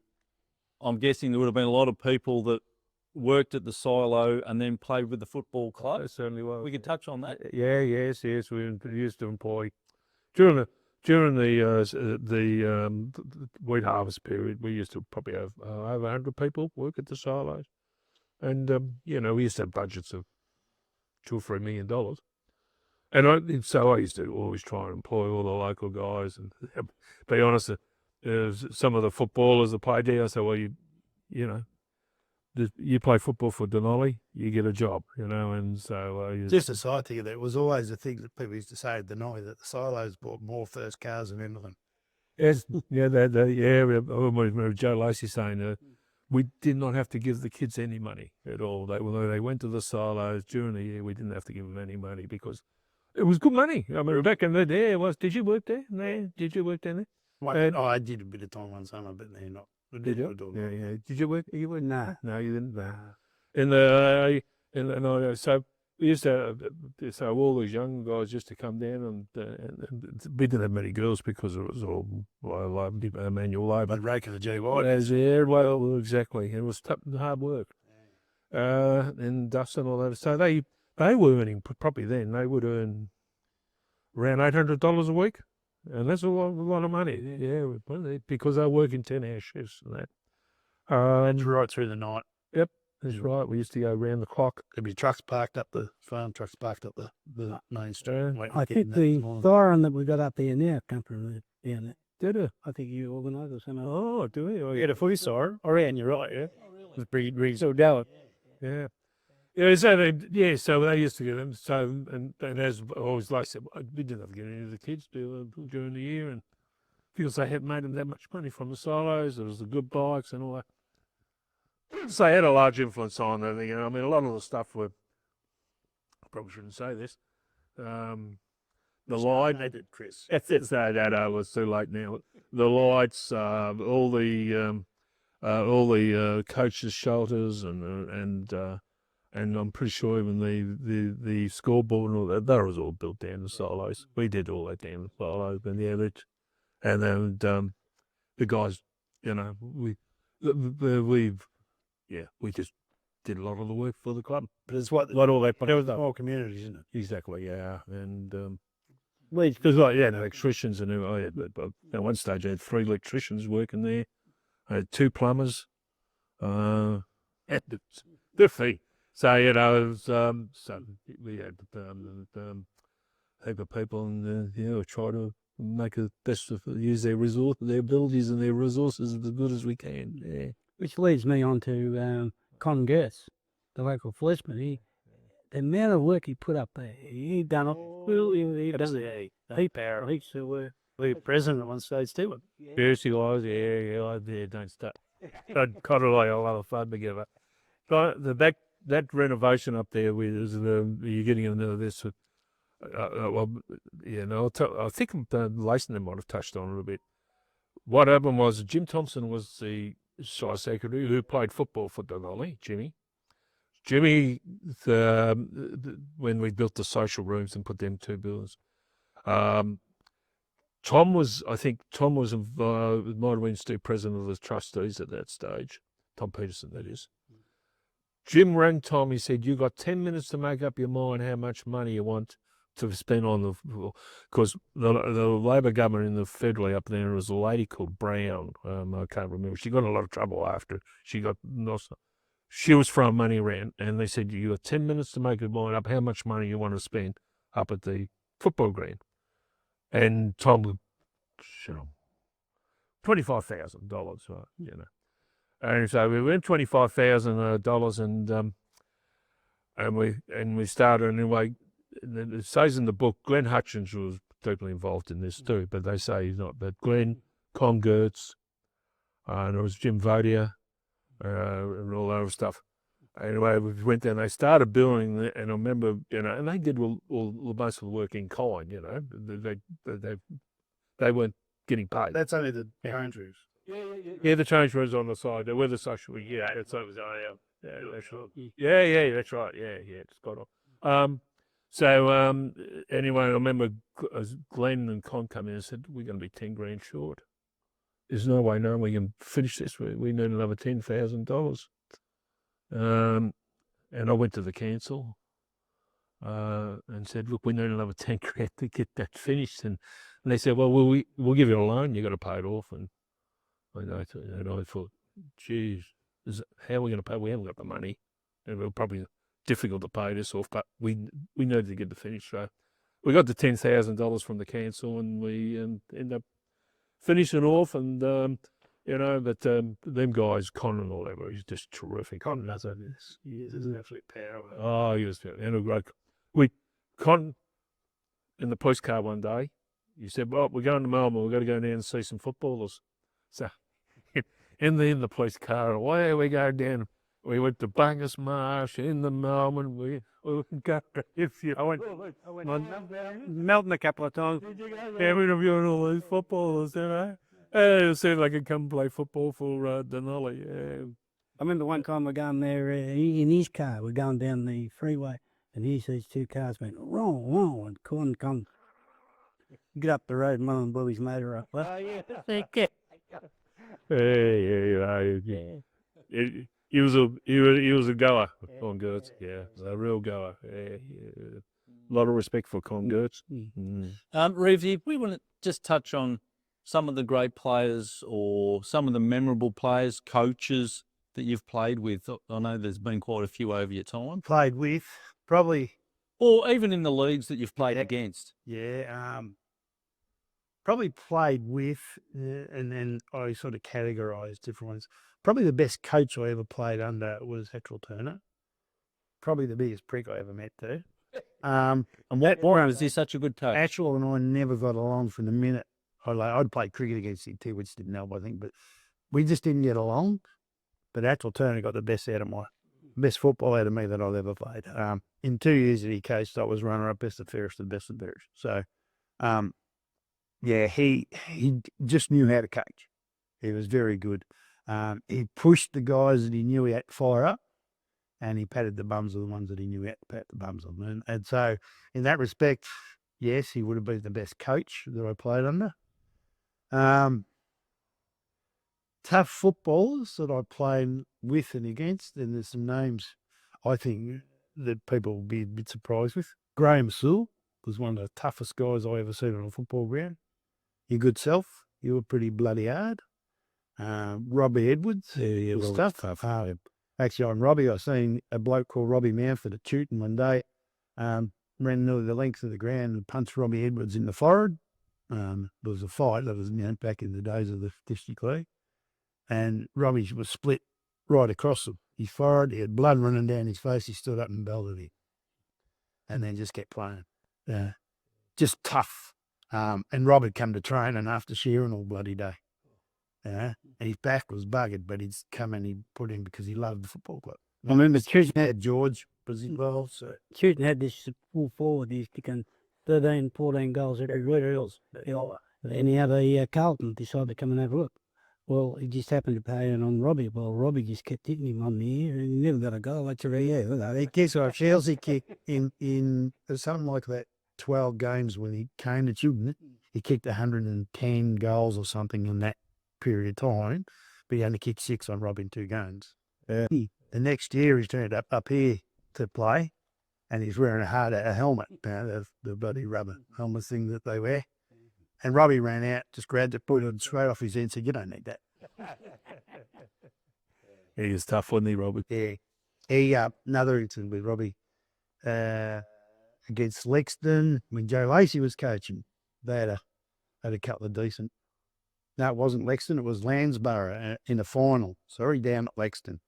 I'm guessing there would have been a lot of people that worked at the silo and then played with the football club. certainly was. We could touch on that. Yes. We used to employ during the wheat harvest period. We used to probably have over 100 people work at the silos, and we used to have budgets of $2 or $3 million. And so I used to always try and employ all the local guys. And be honest, some of the footballers that played there, I said, well, you play football for Dunolly, you get a job, and so... Just a side thing, that was always the thing that people used to say at Dunolly, that the silos bought more first cars than anything. Yes, I remember Joe Lacey saying we did not have to give the kids any money at all. They went to the silos during the year, we didn't have to give them any money because it was good money. I mean, back in the day, did you work there? No, did you work there? I did a bit of time one summer, but they're not. Did you? Yeah. Did you work? You were Nah. No, you didn't. So we used to, so all these young guys used to come down, and we didn't have many girls because it was all manual labour. But raking the GY. Well, exactly. It was hard work. And dust and all that. So they were earning, probably then, they would earn around $800 a week. And that's a lot of money, because they're working 10-hour shifts and that. And right through the night. Yep, that's right. We used to go round the clock. There'd be trucks parked up the main street. I think the siren that we got up there now come from down there. Did it? I think you organised or something. Oh, do we? Oh, Yeah, the footy siren. Oh, yeah, and you're right, yeah. It was pretty So down. Yeah. Yeah, so they used to get them. So, and as always, like I said, we didn't have to get any of the kids during the year, and because they hadn't made them that much money from the silos, there was the good bikes and all that. So they had a large influence on everything. I mean, a lot of the stuff were, I probably shouldn't say this, the light. They did, Chris. It's that was too late now. The lights, all the coaches' shelters, and I'm pretty sure even the scoreboard and all that was all built down the silos. We did all that down the silos, and then the guys, we just did a lot of the work for the club. But it's what all that. there was the whole community, isn't it? Exactly, yeah, and because electricians and but at one stage I had 3 electricians working there. I had 2 plumbers, and their fee. So it was, so we had heap of people, and try to make the best of use their abilities and their resources as good as we can. Yeah. Which leads me on to Con Gerth, the local policeman. The amount of work he put up there, he done it. He still were. We were president at one stage too. Yes, he was. Yeah, don't start. I'd cut it like a lot of fun together. But that renovation up there, you're getting into this. I think Lacey might have touched on it a bit. What happened was Jim Thompson was the site secretary who played football for Dunolly, Jimmy, when we built the social rooms and put them 2 buildings. Tom was involved, might have been still president of the trustees at that stage. Tom Peterson, that is. Jim rang Tom, he said, you got 10 minutes to make up your mind how much money you want to spend on because the Labor government in the federally up there was a lady called Brown. I can't remember. She got in a lot of trouble after she got lost. She was throwing money around, and they said, you got 10 minutes to make your mind up how much money you want to spend up at the football ground. And Tom, $25,000, And so we went $25,000, and we started anyway. It says in the book, Glenn Hutchins was deeply involved in this too, but they say he's not. But Glenn, Con Gerth, and it was Jim Vodia, and all that other stuff. anyway, we went down. They started building, and I remember, and they did all most of the work in kind. They weren't getting paid. That's only the change rooms. Yeah, the change rooms on the side. Where the social. Yeah, that's right. Yeah, that's right. Yeah, that's right. Yeah, it's got on. Anyway, I remember Glenn and Con come in and said, "We're going to be 10 grand short. There's no way we can finish this. We need another $10,000." And I went to the council and said, "Look, we need another 10 grand to get that finished." And they said, "Well, we'll give you a loan. You got to pay it off." And I thought, "Geez, how are we going to pay? We haven't got the money. And we're probably difficult to pay this off, but we needed to get the finish." So we got the $10,000 from the council, and we ended up finishing off. And but them guys, Con and all that, he's just terrific. Con does it. He's an absolute power. Oh, he was a great. Con in the police car one day. He said, "Well, we're going to Melbourne. We've got to go down and see some footballers." So in the police car, away we go down. We went to Bungus Marsh, in the Melbourne. We got I went Melbourne a couple of times. interviewing all these footballers, It seemed like I could come play football for Dunolly. Yeah. I remember one time we're going there in his car. We're going down the freeway, and here's these two cars went wrong, and Con come get up the road, Mum and Bobby's motor up. Well, He was a goer, Con Gertz. Yeah, a real goer. Yeah. A lot of respect for Con Gertz. Reeves, if we want to just touch on some of the great players or some of the memorable players, coaches that you've played with. I know there's been quite a few over your time. Played with, probably. Or even in the leagues that you've played against. Yeah, probably played with, and then I sort of categorised different ones. Probably the best coach I ever played under was Hatchell Turner. Probably the biggest prick I ever met too. And why was he such a good coach? Hatchell and I never got along from the minute I'd played cricket against him too, which didn't help, I think, but we just didn't get along. But Hatchell Turner got the best football out of me that I've ever played. In 2 years that he coached, I was runner-up best of fairest and best of fairest. So, he just knew how to coach. He was very good. He pushed the guys that he knew he had to fire up, and he patted the bums of the ones that he knew he had to pat the bums of. And so, in that respect, yes, he would have been the best coach that I played under. Tough footballers that I played with and against, and there's some names I think that people will be a bit surprised with. Graham Sewell was one of the toughest guys I ever seen on a football ground. Your good self, you were pretty bloody hard. Robbie Edwards was tough. Actually, on Robbie, I seen a bloke called Robbie Manford at Tooting one day, ran nearly the length of the ground and punched Robbie Edwards in the forehead. There was a fight that was back in the days of the district league, and Robbie was split right across his forehead. He had blood running down his face. He stood up and belted him, and then just kept playing. Just tough. And Rob had come to training after shearing all bloody day. And his back was buggered, but he'd come and he'd put in because he loved the football club. I remember Tooting had George was involved. So Tooting had this full forward. He's kicking 13, 14 goals every week. And he had a Carlton decided to come and have a look. Well, he just happened to pay it on Robbie. Well, Robbie just kept hitting him on the ear, and he never got a goal. That's he kicked off Chelsea kicked in something like that 12 games when he came to Tooting. He kicked 110 goals or something in that period of time, but he only kicked 6 on Robbie in 2 games. The next year he's turned up here to play, and he's wearing a helmet, the bloody rubber helmet thing that they wear. And Robbie ran out, just grabbed it, put it straight off his head and said, "You don't need that." He was tough, wasn't he, Robbie? Yeah. Another incident with Robbie against Lexington when Joe Lacey was coaching. They had a couple of decent. No, it wasn't Lexington. It was Landsborough in the final. Sorry, down at Lexington.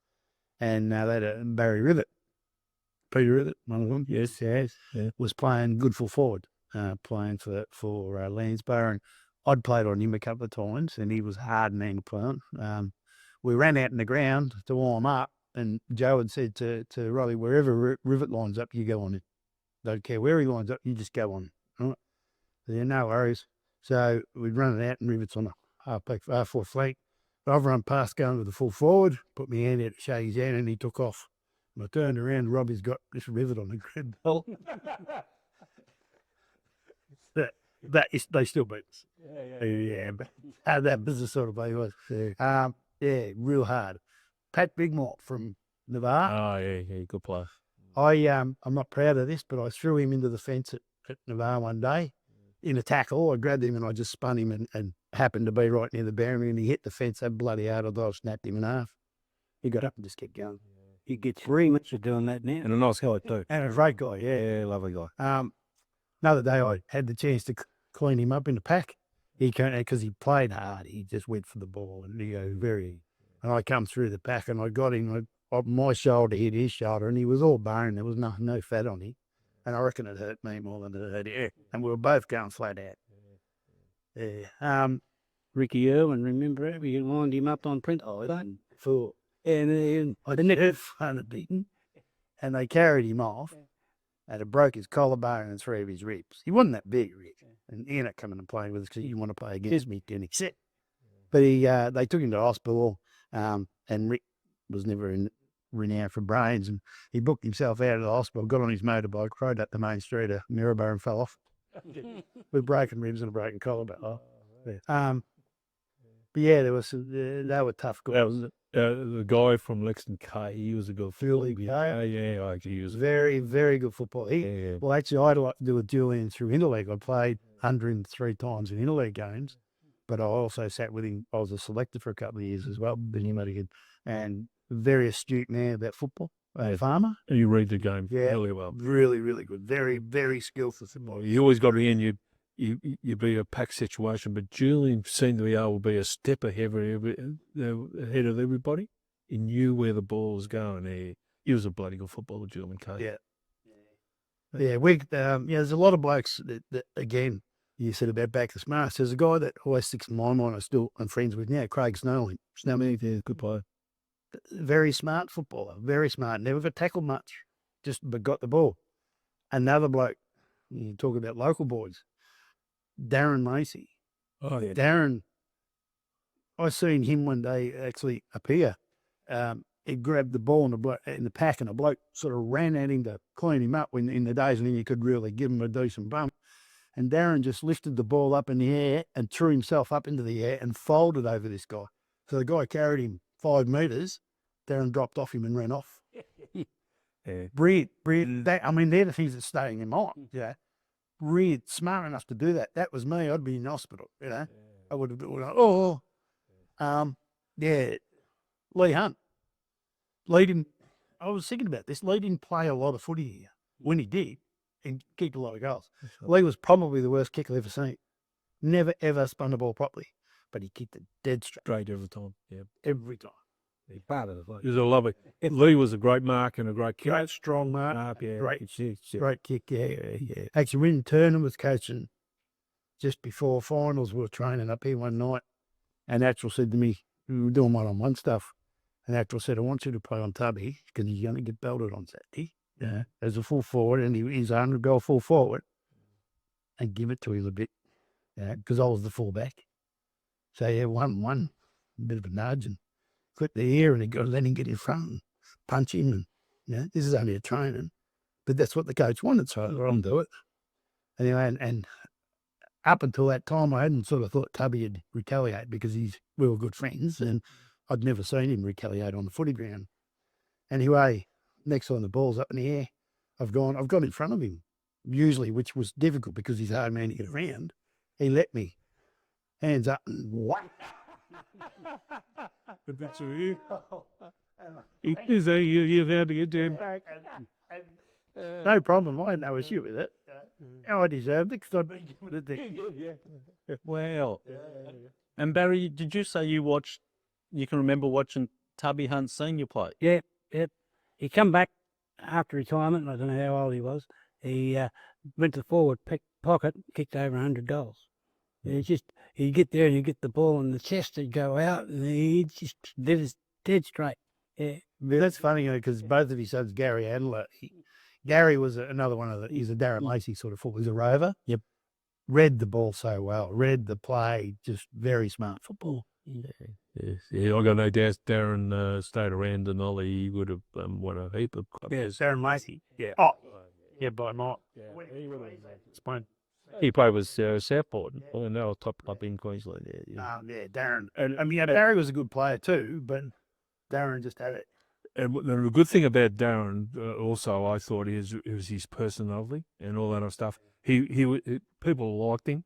And they had a Barry Rivet. Peter Rivet, one of them. Yes. Was playing good full forward. Playing for Landsborough, and I'd played on him a couple of times, and he was hard man to play on. We ran out in the ground to warm up, and Joe had said to Riley, wherever Rivet lines up, you go on it. Don't care where he lines up, you just go on. Right? Yeah, no worries. So we'd run it out and Rivet's on a half forward flank. But I've run past going to the full forward, put my hand out to shake his hand, and he took off. And I turned around, Robbie's got this Rivet on the grab belt. They still beat us. Yeah. But that was the sort of way it was. Yeah, real hard. Pat Bigmore from Navarre. Oh, yeah, good player. I'm not proud of this, but I threw him into the fence at Navarre one day in a tackle. I grabbed him and I just spun him and happened to be right near the boundary, and he hit the fence so bloody hard I thought I snapped him in half. He got up and just kept going. He gets 3 minutes for doing that now. And a nice guy too. And a great guy, yeah. Yeah, lovely guy. Another day I had the chance to clean him up in the pack. He can't, because he played hard. He just went for the ball and he goes and I come through the pack and I got him. My shoulder hit his shoulder and he was all bone. There was no fat on him. And I reckon it hurt me more than it hurt him. And we were both going flat out. Yeah. Ricky Irwin, remember it? We lined him up on print. Oh, Fool. and I didn't fun of beating. And they carried him off. And it broke his collarbone and 3 of his ribs. He wasn't that big, Rick. And he ended up coming and playing with us because he didn't want to play against me, and he said. But they took him to hospital, and Rick was never renowned for brains, and he booked himself out of the hospital, got on his motorbike, rode up the main street of Maryborough and fell off with broken ribs and a broken collarbone. But yeah, there was they were tough guys. That was the guy from Lexington K. He was a good Philly, footballer. Yeah, he was very, very good football. Yeah. Well, actually, I had a lot to do with Julian through interleague. I played 103 times in interleague games, but I also sat with him. I was a selector for a couple of years as well, and very astute man about football. Farmer. You read the game Yeah. really well. Really, really good. Very, very skillful football. You always got to be in you be a pack situation, but Julian seemed to be able to be a step ahead of everybody. He knew where the ball was going. He was a bloody good footballer, Julian K. Yeah. Yeah, there's a lot of blokes that again, you said about back to smarts. There's a guy that always sticks in my mind. I'm friends with now, Craig Snowling. Yeah, good player. Very smart footballer, very smart. Never got tackled much, but got the ball. Another bloke, you talk about local boys, Darren Lacey. Oh, yeah. Darren, I seen him one day actually appear. He grabbed the ball in the pack and a bloke sort of ran at him to clean him up in the days when you could really give him a decent bump. And Darren just lifted the ball up in the air and threw himself up into the air and folded over this guy. So the guy carried him 5 metres. Darren dropped off him and ran off. Yeah. Brilliant. They're the things that stay in your mind. Yeah. Brilliant. Smart enough to do that. That was me. I'd be in hospital, I would have been, Lee Hunt. Lee didn't, I was thinking about this. Lee didn't play a lot of footy here. When he did, he kicked a lot of goals. Lee was probably the worst kicker I've ever seen. Never, ever spun the ball properly. But he kicked it dead straight. Every time. Yeah. Every time. part of the fight. He was a lovely. Lee was a great mark and a great kick. Great, strong mark. Yeah. Great kick. Yeah. Actually, when Turner was coaching just before finals, we were training up here one night, and Attrell said to me, we were doing one-on-one stuff, and Attrell said, I want you to play on Tubby because he's going to get belted on Saturday. Yeah. As a full forward, and he's 100-goal full forward, and give it to him a bit, because I was the fullback. So, 1-1, a bit of a nudge, and clip the ear, and let him get in front and punch him. And, this is only a training, but that's what the coach wanted, so I'll do it. Anyway, and up until that time, I hadn't sort of thought Tubby would retaliate because we were good friends, and I'd never seen him retaliate on the footy ground. Anyway, next time the ball's up in the air, I've got in front of him, usually, which was difficult because he's a hard man to get around. He let me, hands up, and what? But that's for you. Is that you're there to get down? No problem. I had no issue with it. I deserved it because I'd been given it there. Wow. And Barry, did you say you can remember watching Tubby Hunt Senior play? Yeah. He come back after retirement. I don't know how old he was. He went to the forward pocket, kicked over 100 goals. He'd get there and he'd get the ball in the chest, he'd go out, and he just did it dead straight. Yeah. That's funny because both of his sons, Gary and Gary was another one of the. He's a Darren Lacey sort of football. He's a rover. Yep. Read the ball so well. Read the play. Just very smart football. Yes. Yeah, I got no doubt Darren stayed around Dunolly, he would have won a heap of clubs. Yeah, Darren Lacey. Yeah. Oh, yeah, by might. Explain. He played with Southport. Well, they were top club in Queensland. Yeah. Yeah, Darren. And I mean, Barry was a good player too, but Darren just had it. And the good thing about Darren, also, I thought, it was his personality and all that other stuff. People liked him,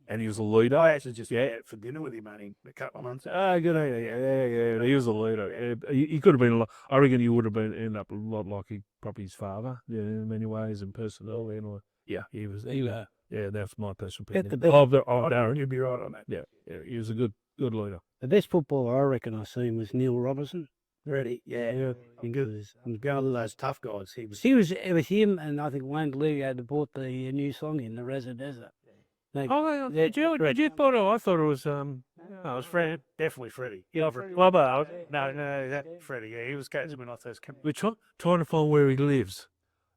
and he was a leader. I actually just went out for dinner with him only a couple of months ago. Ah, good. Yeah. He was a leader. He could have been. I reckon he would have been end up a lot like probably his father, in many ways, and personality and all. Yeah, he was. Yeah, that's my personal opinion. Darren, you'd be right on that. Yeah, he was a good leader. The best footballer I reckon I seen was Neil Robertson. Ready? Yeah. He was one of those tough guys. It was him, and I think Wayne Lee had bought the new song in the Resin Desert. Did you thought? I thought it was. No, it was Fred. Definitely Freddie. No, that Freddie. Yeah, he was coaching when I first came. We're trying to find where he lives.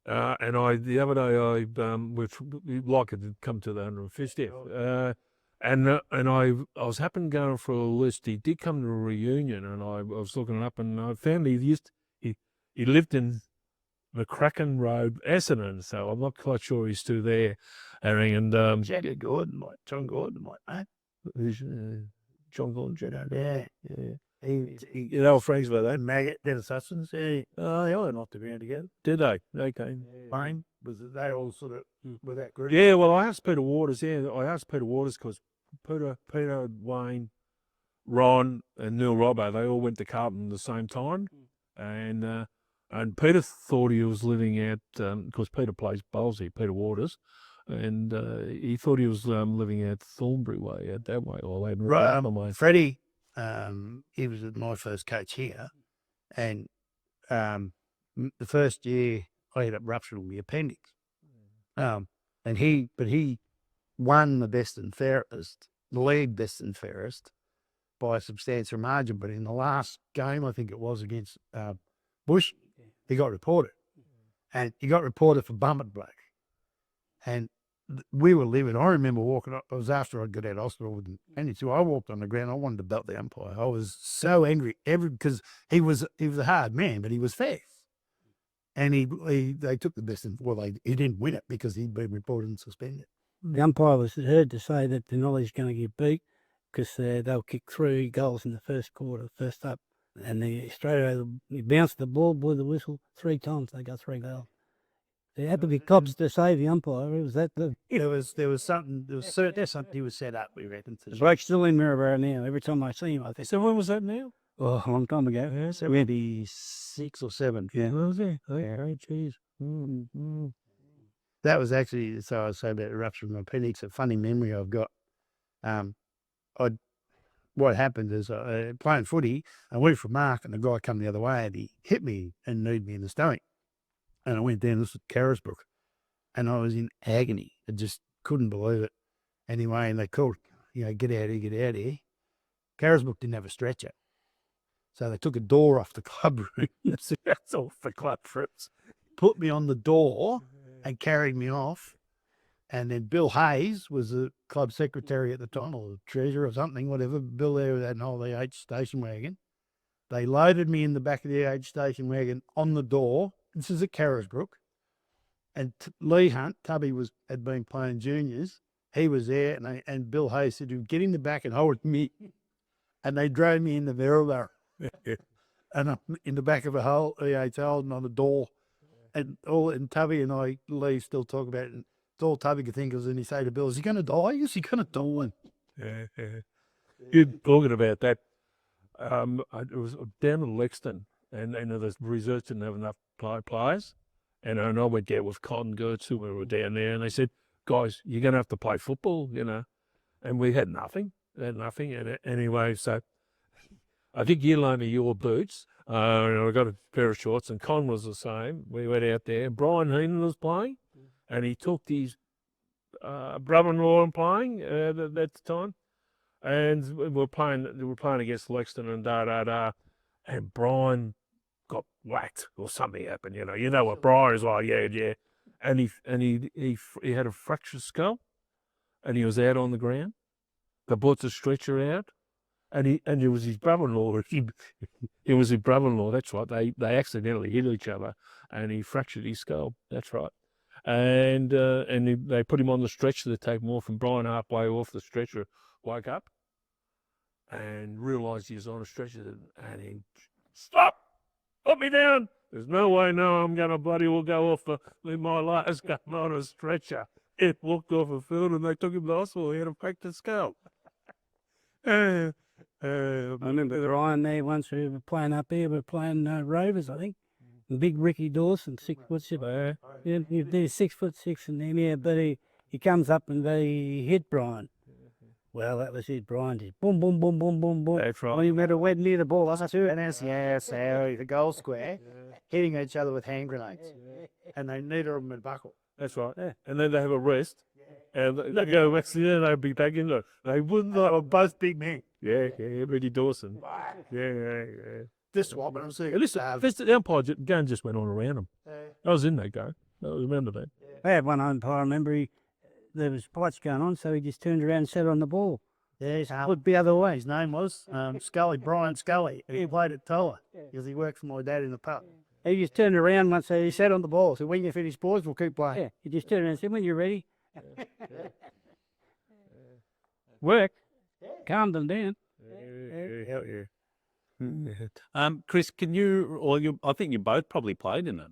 And the other day we'd like it to come to the 150th. And I was happening going for a list. He did come to a reunion, and I was looking up, and I found he lived in McCracken Road, Essendon. So I'm not quite sure he's still there. And Jagger Gordon, John Gordon, mate. who's John Gordon? Yeah. They were friends with that. Maggot, Dennis Hutchins. Yeah. Oh, they all knocked around together. Did they? Okay. Wayne, they all sort of with that group. Yeah, well, I asked Peter Waters. Yeah, I asked Peter Waters because Peter, Wayne, Ron, and Neil Robbo, they all went to Carlton at the same time, and Peter thought he was living out because Peter plays bowlsy, Peter Waters, and he thought he was living out Thornbury way, out that way, or Right, Freddie, he was my first coach here, and the first year I had a rupture with my appendix, and he won the best and fairest, the league best and fairest by a substantial margin. But in the last game, I think it was against Bush, he got reported, and he got reported for bumping bloke, and we were living. I remember walking up. It was after I'd got out of hospital with an appendix. So I walked on the ground. I wanted to belt the umpire. I was so angry, because he was a hard man, but he was fast. And they took the best, and he didn't win it because he'd been reported and suspended. The umpire was heard to say that Dunolly's going to get beat because they'll kick 3 goals in the first quarter, first up, and he bounced the ball, blew the whistle 3 times. They got 3 goals. There had to be cops to save the umpire. It was that good. There was something. There's something he was set up. We reckon. The bloke's still in Maryborough now. Every time I see him, I think, So when was that now? oh, a long time ago. Yeah, 76 or 7. Yeah. When was it? Oh, yeah, geez. That was actually, so I was saying about the rupture of my appendix, a funny memory I've got. What happened is playing footy, I went for a mark, and the guy come the other way, and he hit me and kneed me in the stomach. And I went down, this was Carisbrook, and I was in agony. I just couldn't believe it. Anyway, and they called, get out of here. Carisbrook didn't have a stretcher. So they took a door off the club room. That's all for club trips. Put me on the door and carried me off. And then Bill Hayes was the club secretary at the time, or the treasurer or something, whatever. Bill there with that and whole EH station wagon. They loaded me in the back of the EH station wagon on the door. This is at Carisbrook. And Lee Hunt, Tubby had been playing juniors. He was there, and Bill Hayes said, "Get in the back and hold me." And they drove me in the Maryborough. And I'm in the back of a whole EH holding on the door. And Tubby and Lee still talk about it. And it's all Tubby could think of, and he say to Bill, "Is he going to die? Is he going to die?" Yeah. You're talking about that. It was down in Lexington, and the reserves didn't have enough players. And I went down with Con Gertz, who we were down there, and they said, "Guys, you're going to have to play football, And we had nothing. And anyway, so I think you loaned me your boots. And I got a pair of shorts, and Con was the same. We went out there. Brian Heenan was playing, and he took his brother-in-law and playing at the time. And we were playing against Lexington and and Brian got whacked or something happened. You know what Brian is like. Yeah. And he had a fractured skull, and he was out on the ground. They brought the stretcher out, and it was his brother-in-law. It was his brother-in-law. That's right. They accidentally hit each other, and he fractured his skull. That's right. And they put him on the stretcher to take him off, and Brian halfway off the stretcher woke up and realised he was on a stretcher, and he stop, put me down. There's no way, no, I'm going to bloody well go off with my last gun on a stretcher. It walked off a field, and they took him to the hospital. He had a fractured skull. I remember Brian there once. We were playing up here. We were playing Rovers, I think. And big Ricky Dawson, 6'6". Yeah, he's 6'6", and then but he comes up and he hit Brian. Well, that was it. Brian did boom, boom, boom, boom, boom, boom. That's right. Well, he went away near the ball. And that's the goal square, hitting each other with hand grenades. And they neither of them would buckle. That's right. Yeah. And then they have a rest. And they go back to there, they'd be back in there. They wouldn't. They were both big men. Yeah, Ricky Dawson. Yeah. This one, but I'm saying. Listen, the umpire game just went on around him. I was in that game. I remember that. I had one umpire, I remember there was fights going on, so he just turned around and sat on the ball. Yeah, he flipped the other way. His name was Scully, Brian Scully. He played at Tolla because he worked for my dad in the pub. He just turned around once, so He sat on the ball. So when you finish boys, we'll keep playing. yeah, he just turned around and said, when you're ready, Work. calm them down. Chris, I think you both probably played in it.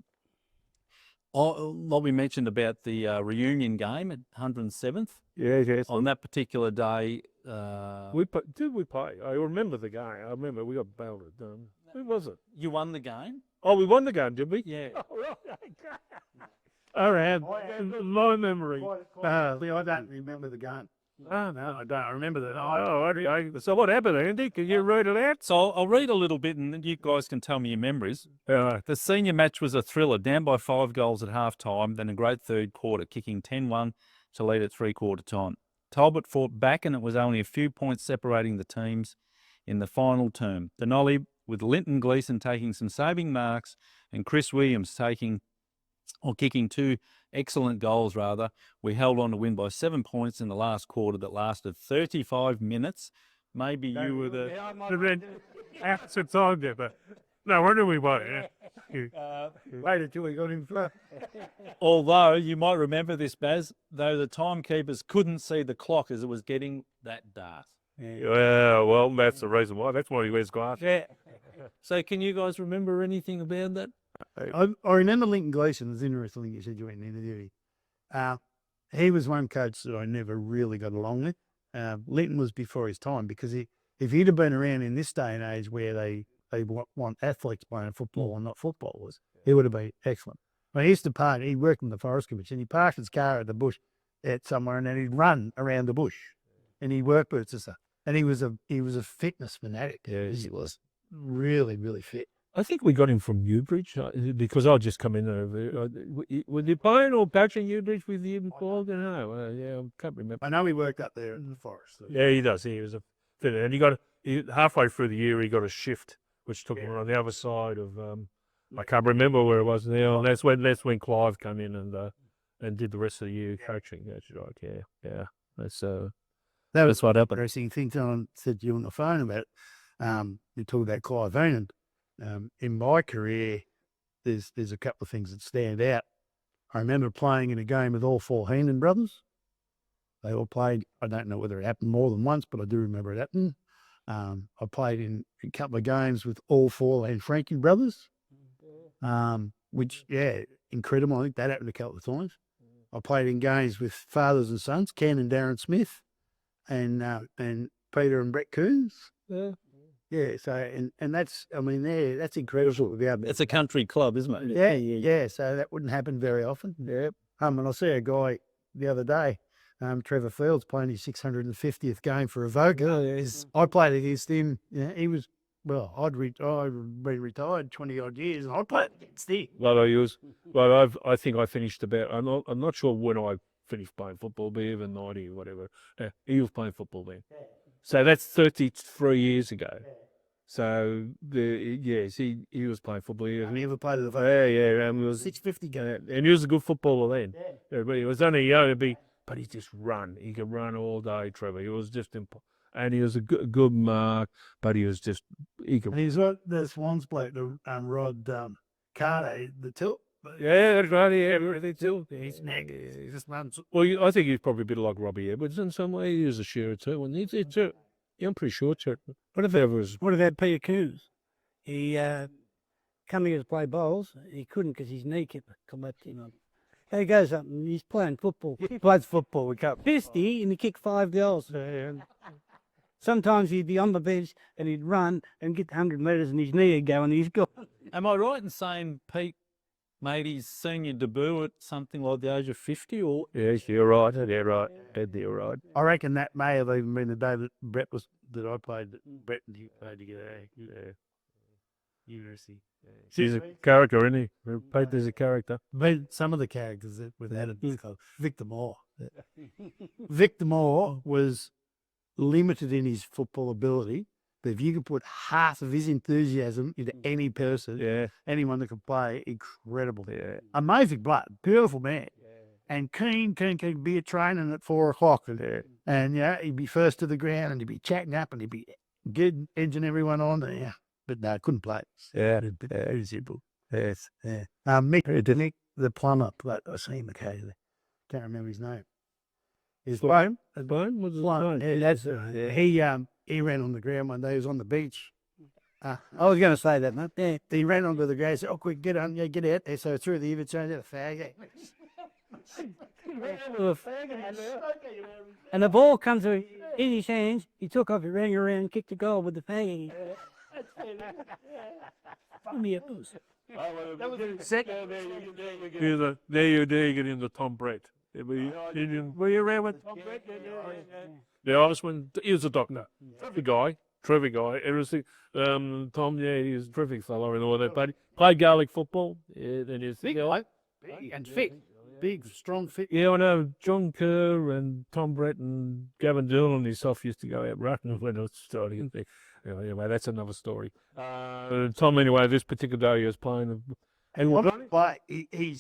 What we mentioned about the reunion game at 107th. Yes. On that particular day, Did we play? I remember the game. I remember we got belted. Who was it? you won the game. Oh, we won the game, did we? Yeah. All right. My memory. I don't remember the game. Oh, no, I don't remember that. So what happened, Andy? Can you read it out? So I'll read a little bit, and then you guys can tell me your memories. The senior match was a thriller, down by 5 goals at half time, then a great third quarter, kicking 10-1 to lead at three-quarter time. Talbot fought back, and it was only a few points separating the teams in the final term. Dunolly, with Linton Gleeson taking some saving marks, and Chris Williams kicking 2 excellent goals, we held on to win by 7 points in the last quarter that lasted 35 minutes. Maybe you were the... That's the time there, but no wonder we won. Waited till we got in front. Although, you might remember this, Baz, though the timekeepers couldn't see the clock as it was getting that dark. Yeah, well, that's the reason why. That's why he wears glasses. Yeah. So can you guys remember anything about that? I remember Linton Gleeson. It's interesting you said you went and interviewed him. He was one coach that I never really got along with. Linton was before his time because if he'd have been around in this day and age where they want athletes playing football and not footballers, he would have been excellent. But he used to park. He worked in the Forest Commission. He parked his car at the bush at somewhere, and then he'd run around the bush, and he worked boots and stuff. And he was a fitness fanatic. Yeah, he was really, really fit. I think we got him from Newbridge because I'll just come in there. Were you playing or coaching Newbridge with you before? I don't know. Yeah, I can't remember. I know he worked up there in the forest. So. Yeah, he does. He was a fitter. And halfway through the year, he got a shift, which took him on the other side of, I can't remember where it was now. And that's when Clive came in and did the rest of the year coaching. That's right. Yeah. That's what happened. Interesting thing someone said to you on the phone about you talk about Clive Heenan. In my career, there's a couple of things that stand out. I remember playing in a game with all 4 Heenan brothers. They all played. I don't know whether it happened more than once, but I do remember it happened. I played in a couple of games with all 4 Frankie brothers, which, incredible. I think that happened a couple of times. I played in games with fathers and sons, Cann and Darren Smith, and Peter and Brett Coons. Yeah, so and that's that's incredible. It's a country club, isn't it? Yeah. So that wouldn't happen very often. Yeah. And I see a guy the other day, Trevor Fields, playing his 650th game for Avoca. I played against him. He was I'd been retired 20 odd years, and I played against him. I think I finished about. I'm not sure when I finished playing football, but even 90 or whatever. He was playing football then. So that's 33 years ago. So he was playing football. He never played at the yeah. He was 650 game. and he was a good footballer then. Yeah, but he was only but he just run. He could run all day, Trevor. He was just and he was a good mark, but he was just he could. And he's got the Swans bloke, the Rod Carter, the tilt. Yeah, that's right. Yeah, everything too. His neck, he just runs. Well, I think he's probably a bit like Robbie Edwards in some way. He was a shearer too, and he's too. Yeah, I'm pretty sure too. What about Peter Coons? He come here to play bowls. He couldn't because his knee kept collapsing on. He goes up and he's playing football. He plays football. We can't. 50 and he kicked 5 goals. Sometimes he'd be on the bench and he'd run and get 100 metres and his knee would go and he's gone. Am I right in saying Pete made his senior debut at something like the age of 50? Or Yes, you're right. Yeah, right. You're right. I reckon that may have even been the day that I played. Brett and he played together. Yeah. University. He's a character, isn't he? Pete is a character. But some of the characters that we've added, Victor Moore. Victor Moore was limited in his football ability, but if you could put half of his enthusiasm into any person, anyone that could play, incredible. Yeah. Amazing blood, beautiful man. And keen be at training at 4 o'clock. And he'd be first to the ground and he'd be chatting up and he'd be good, edging everyone on. But no, couldn't play. Very simple. Yes. Yeah. Nick, the plumber, but I see him occasionally. Can't remember his name. His Bone? Bone? What's his Bone. name? Yeah, that's it. He ran on the ground one day. He was on the beach. I was going to say that, mate. Yeah. He ran onto the ground and said, "Oh, quick, get on, get out there." So through the ever change out a fag. And the ball comes in his hands. He took off, he ran around, kicked the goal with the fag. Funny it was. That was the second. There you get into Tom Brett. Were you around with Tom Brett? Yeah, I was when he was a doctor. Terrific guy. Everything. Tom, he was a terrific fellow and all that. But he played Gaelic football. Yeah, then he's big and fit. Big, strong, fit. Yeah, I know. John Kerr and Tom Brett and Gavin Dillon and himself used to go out running when I was starting. Anyway, that's another story. Tom, anyway, this particular day he was playing. And but he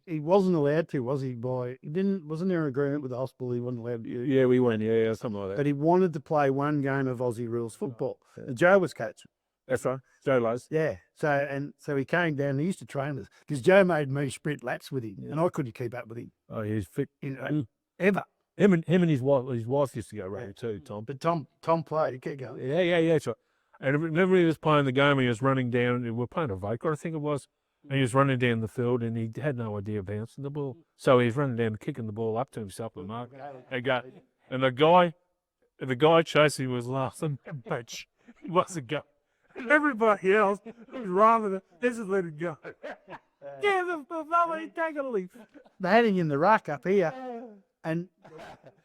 wasn't allowed to, was he? Wasn't there an agreement with the hospital he wasn't allowed to? Yeah, we went. Yeah, something like that. But he wanted to play one game of Aussie rules football. Joe was coaching. That's right. Joe Lowe's. Yeah. So he came down and he used to train us because Joe made me sprint laps with him, and I couldn't keep up with him. Oh, he's fit. Ever. Him and his wife used to go running too, Tom. But Tom played. He kept going. Yeah, that's right. And whenever he was playing the game, he was running down. We were playing a Vaker, I think it was. And he was running down the field, and he had no idea of bouncing the ball. So he was running down, kicking the ball up to himself, the mark. And the guy chasing was laughing, but he wasn't going. Everybody else was rather just let it go. Yeah, nobody take a leap. They had him in the ruck up here, and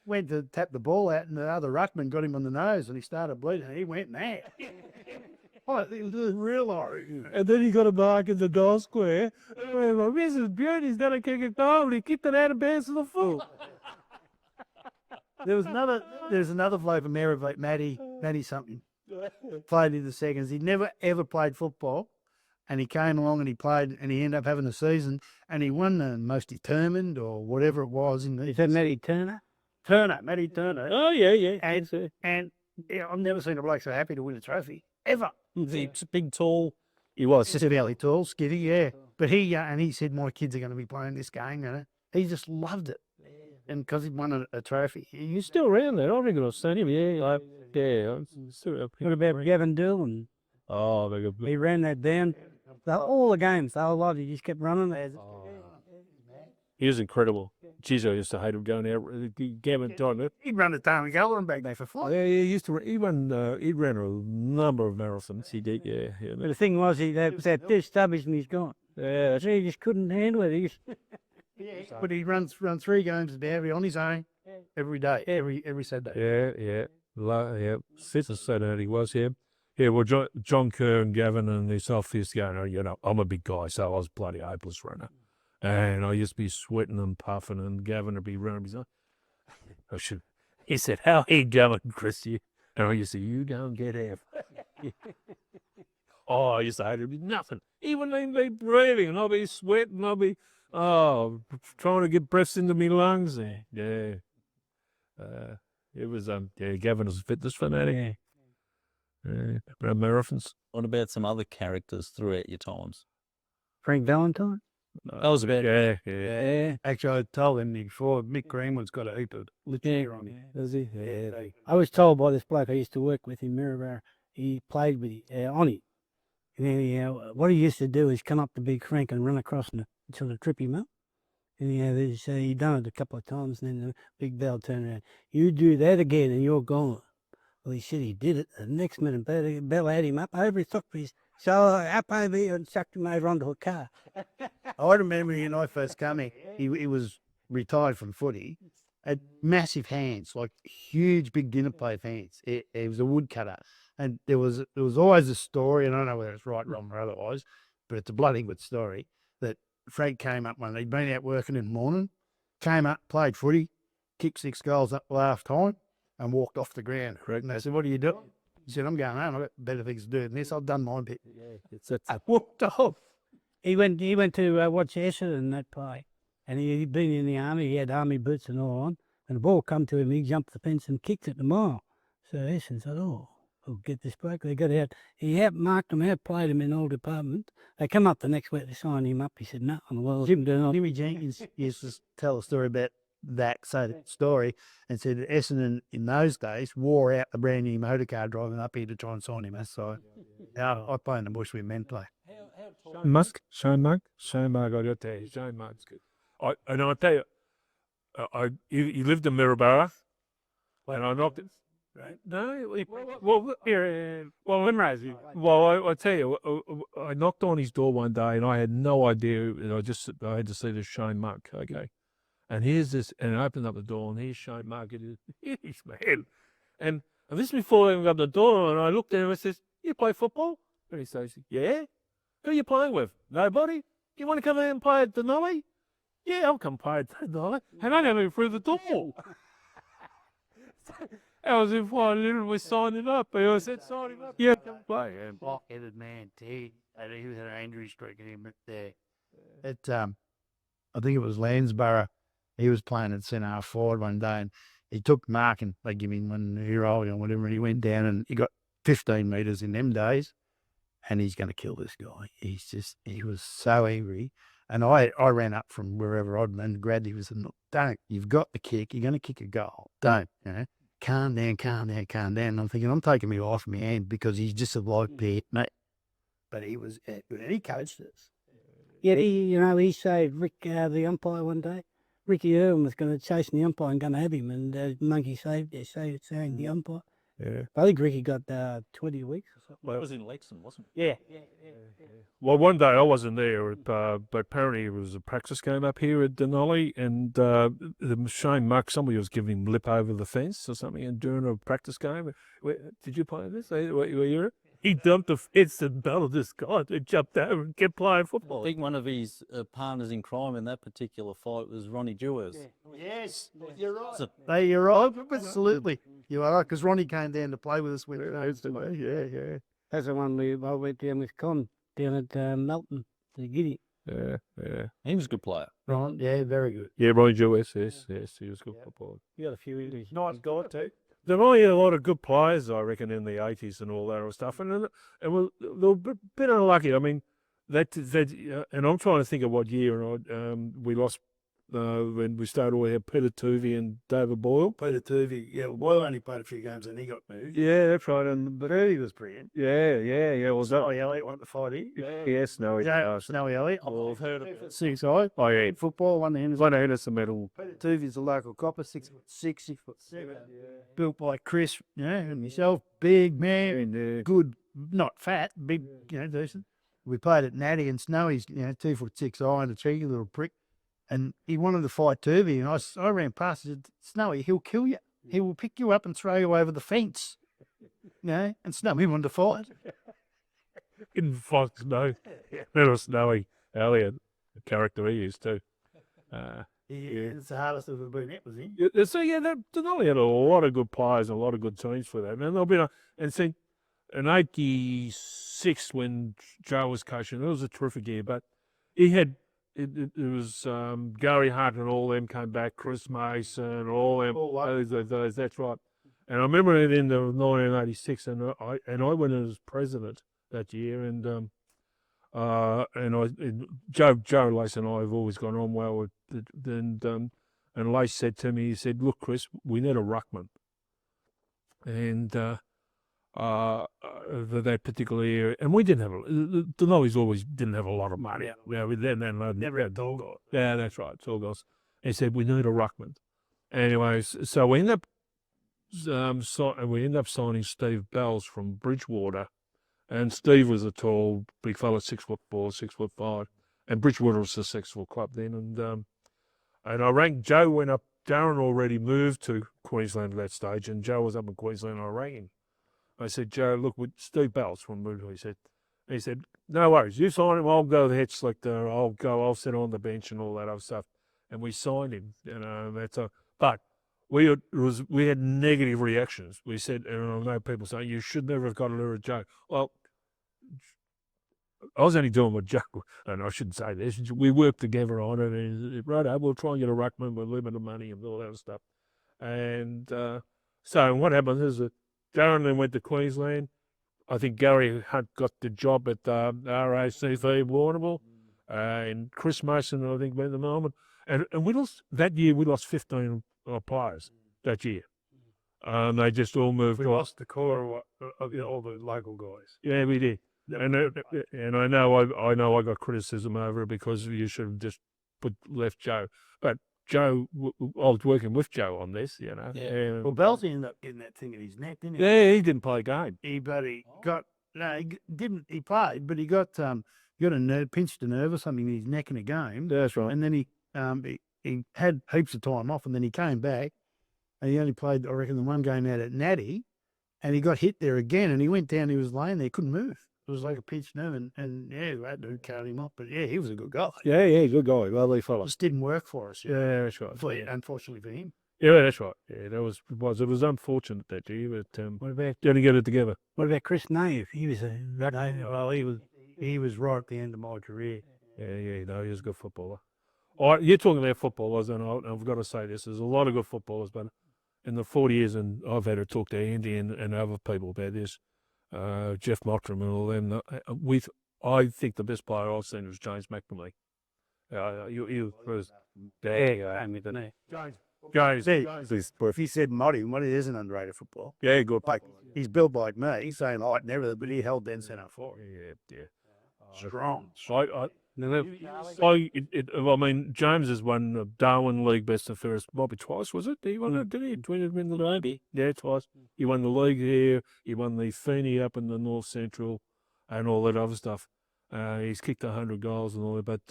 went to tap the ball out, and the other ruckman got him on the nose, and he started bleeding, and he went mad. I didn't realise. And then he got a mark in the goal square. And my Mrs. Beauty's going to kick a goal, and he kicked it out of bounds to the full. There's another bloke from Merivale, Matty something. Played in the seconds. He never ever played football, and he came along and he played, and he ended up having a season, and he won the most determined or whatever it was. Is that Matty Turner? Matty Turner. Oh yeah. And I've never seen a bloke so happy to win a trophy ever. he's big, tall. He was just fairly tall, skinny, yeah. But he said my kids are going to be playing this game. He just loved it. And because he won a trophy. He's still around there. I reckon I've seen him. Yeah, What about Gavin Dillon? Oh, he ran that down. All the games, the whole lot, he just kept running. He was incredible. Jeez, I used to hate him going out. Gavin Dillon. He'd run the Darwin Gallery back there for fun. Yeah, he used to. He ran a number of marathons. He did. Yeah. But the thing was, that two stubbies and he's gone. Yeah, he just couldn't handle it. But he runs 3 games a day on his own every day, every Saturday. Yeah. Fit as Saturday he was. Yeah. Well, John Kerr and Gavin and himself used to go. I'm a big guy, so I was a bloody hopeless runner. And I used to be sweating and puffing, and Gavin would be running. He said, "How are you going, Christy?" And I used to say, "You go and get out." Oh, I used to hate it. Nothing. Even they'd be breathing, and I'd be sweating. I'd be, trying to get breaths into my lungs. Yeah. It was, Gavin was a fitness fanatic. Yeah. Marathons. What about some other characters throughout your times? Frank Valentine. That was about Yeah. Actually, I told him before, Mick Greenwood's got a heap of literature on him. Does he? Yeah, I was told by this bloke I used to work with in Mirrabara, he played with on it. And then, what he used to do is come up to Big Frank and run across until to trip him up. And he done it a couple of times, and then the Big Bell turned around. You do that again, and you're gone. Well, he said he did it. The next minute, Bell had him up over his top piece. So up over here and chucked him over onto a car. I remember when I first came in, he was retired from footy, had massive hands, like huge, big dinner plate hands. He was a woodcutter. And there was always a story, and I don't know whether it's right, wrong, or otherwise, but it's a bloody good story, that Frank came up one day, he'd been out working in the morning, came up, played footy, kicked 6 goals up half time, and walked off the ground. Correct. And they said, "What are you doing?" He said, "I'm going home. I've got better things to do than this. I've done my bit." I walked off. He went to watch Essendon that play, and he'd been in the army. He had army boots and all on, and the ball come to him. He jumped the fence and kicked it a mile. So Essendon said, "Oh, we'll get this bloke." They got out. He out-marked him, out-played him in all departments. They come up the next week to sign him up. He said, "No, well, Jim Dunolly." Jimmy Jenkins used to tell a story about that story and said that Essendon in those days wore out the brand new motor car driving up here to try and sign him. So I play in the bush with men play. Shane Mug, I got to tell you, Shane Mug's good. I'll tell you, he lived in Mirrabara, and I knocked it. Right? No, Limrose. Well, I tell you, I knocked on his door one day, and I had no idea. And I had to see this Shane Mug. Okay, and here's this, and I opened up the door, and here's Shane Mug. He's man, and this is before I opened up the door, and I looked at him and says, "You play football?" And he says, "Yeah." "Who are you playing with?" "Nobody." "You want to come in and play at Dunolly?" "Yeah, I'll come play at Dunolly." And I never even through the door. I was if I literally signed it up. I said, "Sign him up." Yeah, come play. And Block-headed man, he had an injury streak in him there. I think it was Landsborough. He was playing at centre half forward one day, and he took mark, and they give him 1 euro or whatever, and he went down and he got 15 metres in them days, and he's going to kill this guy. He was so angry. And I ran up from wherever I'd been and grabbed him and said, "Look, don't, you've got the kick, you're going to kick a goal. Don't, calm down, calm down, calm down." And I'm thinking, I'm taking my life in my hand because he's just a live pet, mate. But he was good, and he coached us. Yeah, he saved Rick, the umpire, one day. Ricky Irwin was going to chase the umpire and going to have him, and Monkey saved the umpire. yeah. I think Ricky got 20 weeks or something. Well, it was in Lexington, wasn't it? Yeah. Well, one day I wasn't there, but apparently it was a practice game up here at Dunolly, and the Shane Muck, somebody was giving him lip over the fence or something, and during a practice game, did you play this? Were you? He dumped the fence and belted this guy who jumped over and kept playing I football. think one of his partners in crime in that particular fight was Ronnie Dewars. Yes, you're right. So- You're right, absolutely. You are right, because Ronnie came down to play with us. Yeah. That's the one I went down with Con down at Melton, the Giddy. Yeah. He was a good player. Right, yeah, very good. Yeah, Ronnie Jewess, yes, he was a good footballer. You got a few English. Nice guy too. There were only a lot of good players, I reckon, in the 80s and all that sort of stuff. And they were a bit unlucky. I mean, and I'm trying to think of what year we lost when we started. We had Peter Tuvey and David Boyle. Peter Tuvey, yeah, Boyle only played a few games and he got moved. Yeah, that's right. But Ernie was brilliant. Yeah. Was that? Snowy Elliott wanted to fight him. Yes, no. Snowy Elliott. Well, I've heard of it. 6'5". Oh, yeah. Football, won the One of Henderson medal. Peter Tuvey's a local copper, 6'6", 6'7". Built by Chris, and myself, big man, And, good, not fat, big, decent. We played at Natty, and Snowy's, 2'6" iron, a cheeky little prick. And he wanted to fight Tuvey, and I ran past and said, "Snowy, he'll kill you. He will pick you up and throw you over the fence." And Snowy wanted to fight. in Fox, no. Little Snowy Elliott, the character he used too. It's the hardest of the brunette, was he? So Denali had a lot of good players and a lot of good teams for that. And they'll be and see, in '86 when Joe was coaching. It was a terrific year, but he had it was Gary Hunt and all them came back, Chris Mason, all them. Those, that's right. And I remember it in the 1986, and I went as president that year, and Joe Lace and I have always gone on well with it, and Lace said to me, he said, "Look, Chris, we need a ruckman," and for that particular year, and we didn't have the Dunolly's always didn't have a lot of money. Yeah, we didn't. Never had dog. Yeah, that's right, it's all goes. He said we need a ruckman. Anyways, so we ended up signing Steve Bells from Bridgewater, and Steve was a tall, big fella, 6'4", 6'5", and Bridgewater was a successful club then, and I rang Joe. Went up. Darren already moved to Queensland at that stage, and Joe was up in Queensland. And I rang him. I said, Joe, look, with Steve Bells from Bridgewater. He said, no worries, you sign him. I'll go the head selector. I'll sit on the bench and all that other stuff. And we signed him. But we had negative reactions. We said, and I know people saying you should never have got a little Joe. Well, I was only doing what Joe, and I shouldn't say this. We worked together on it, and right, we'll try and get a ruckman with limited money and all that other stuff. And so what happened is that Darren then went to Queensland. I think Gary Hunt got the job at RACV Warrnambool, and Chris Mason, I think, went to Melbourne. And we lost that year. We lost 15 players that year. They just all moved. We lost the core of all the local guys. Yeah, we did. And I know I got criticism over it because you should have just left Joe. But Joe, I was working with Joe on this, you know. Yeah. Well, Bells ended up getting that thing in his neck, didn't he? Yeah, he didn't play a game. He didn't. He played, but he got pinched a nerve or something in his neck in a game. That's right. And then he had heaps of time off, and then he came back, and he only played, I reckon, the one game out at Natty, and he got hit there again, and he went down. He was laying there, couldn't move. It was like a pinched nerve, and yeah, that dude carried him off. But yeah, he was a good guy. Yeah, good guy, lovely fella. Just didn't work for us. Yeah, that's right. Unfortunately for him. Yeah, that's right. Yeah, it was unfortunate that year, but What about didn't get it together. what about Chris Nave? He was a Well, he was right at the end of my career. Yeah, no, he was a good footballer. All right, you're talking about footballers, and I've got to say this: there's a lot of good footballers, but in the 40 years, and I've had to talk to Andy and other people about this. Jeff Mottram and all them. I think the best player I've seen was James McNamee. You was there. James. If he said Motty is an underrated football. Yeah, good. Like he's built like me, saying height and everything, but he held then centre forward. Yeah. Strong. I mean, James has won the Darwin League best and fairest, probably twice, was it? Did he win it? Did he win the league? Yeah, twice. He won the league here. He won the Feeney up in the North Central, and all that other stuff. He's kicked 100 goals and all that. But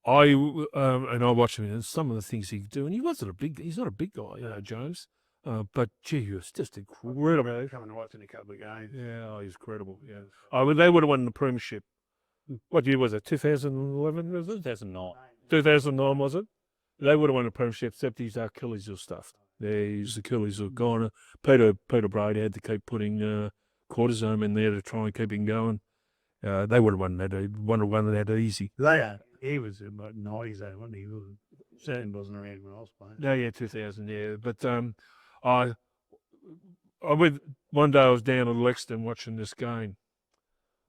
I watched him and some of the things he could do, and he's not a big guy, James. But gee, he was just incredible. Coming and watching a couple of games. Yeah, he's incredible. Yeah. They would have won the premiership. What year was it? 2011 was it? 2009. 2009 was it? They would have won the premiership, except his Achilles were stuffed. His Achilles were gone. Peter Brady had to keep putting cortisone in there to try and keep him going. They would have won that easy. He was in the 90s, though, wasn't he? Certainly wasn't around when I was playing. No, yeah, 2000, yeah. But I went one day. I was down in Lexington watching this game.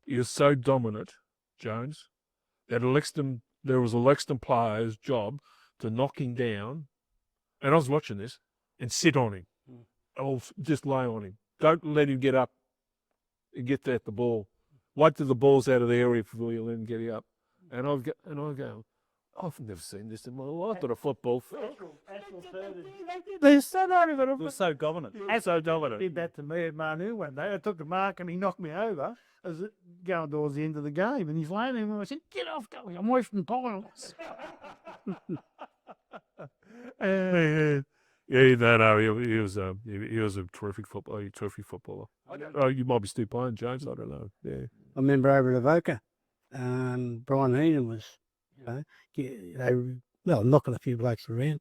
He was so dominant, Jones, that there was a Lexington player's job to knock him down, and I was watching this, and sit on him. I'll just lay on him. Don't let him get up and get at the ball. Wait till the ball's out of the area before you let him get up. And I go, I've never seen this in my life at a football field. They're so dominant. He was so dominant. So dominant. Did that to me at Manu one day. I took the mark and he knocked me over as it going towards the end of the game. And he's laying there and I said, get off, go. I'm away from the piles. He was a terrific footballer. You might be still playing, James. I don't know. Yeah. I remember over at Avoca, Brian Heenan was, they were knocking a few blokes around,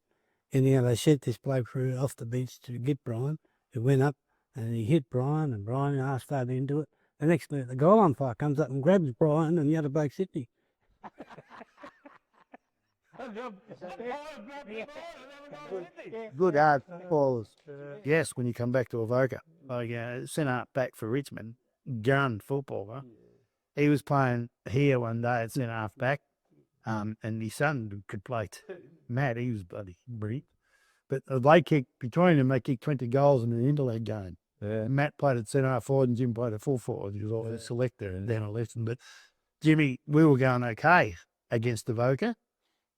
and they sent this bloke through off the bench to Gibb, Brian, who went up and he hit Brian, and Brian and I started into it. The next minute, the goal umpire comes up and grabs Brian, and the other bloke's hitting Good hard footballers. Yes, when you come back to Avoca, like centre back for Richmond, gun footballer. He was playing here one day at centre half back, and his son could play too. Matt, he was bloody brilliant. But they kicked between them. They kicked 20 goals in an interleague game. Yeah. Matt played at centre half forward, and Jim played at full forward. He was always a selector and down a lesson. But Jimmy, we were going okay against Avoca.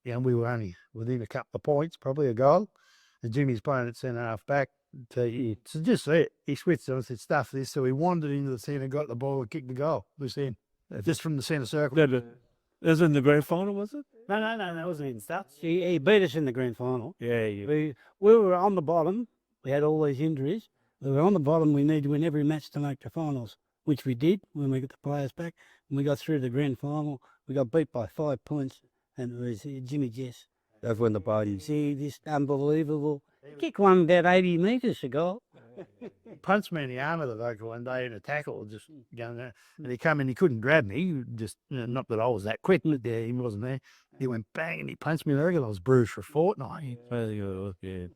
Yeah, and we were only within a couple of points, probably a goal. And Jimmy's playing at centre half back. So just it. He switched on and said, stuff this. So he wandered into the centre, got the ball and kicked the goal. Loose end. Just from the centre circle. That was in the grand final, was it? No, that wasn't in stats. He beat us in the grand final. Yeah, yeah. We were on the bottom. We had all these injuries. We were on the bottom. We needed to win every match to make the finals, which we did when we got the players back. When we got through the grand final, we got beat by 5 points, and it was Jimmy Jess. That's when the party. See, this unbelievable. Kick one about 80 metres a goal. He punched me in the arm of the Avoca one day in a tackle, just going there. And he come in, he couldn't grab me. He just, not that I was that quick, but he wasn't there. He went bang and he punched me in the leg. I was bruised for a fortnight. Yeah.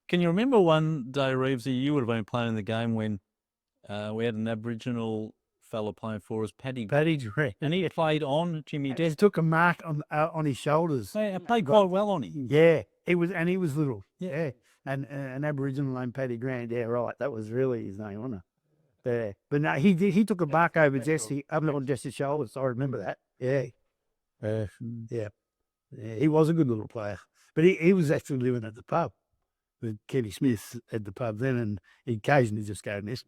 Can you remember one day, Reevesy, you would have been playing the game when we had an Aboriginal fella playing for us, Paddy, Direct. and he played on Jimmy He Des. took a mark on his shoulders. He played quite well on him. Yeah, he was little. Yeah. Yeah. And an Aboriginal named Paddy Grant. Yeah, right. That was really his name, wasn't it? Yeah. But no, he took a mark over Jesse, up on Jesse's shoulders. I remember that. Yeah. Yeah. He was a good little player. But he was actually living at the pub with Kenny Smith at the pub then, and he'd occasionally just go and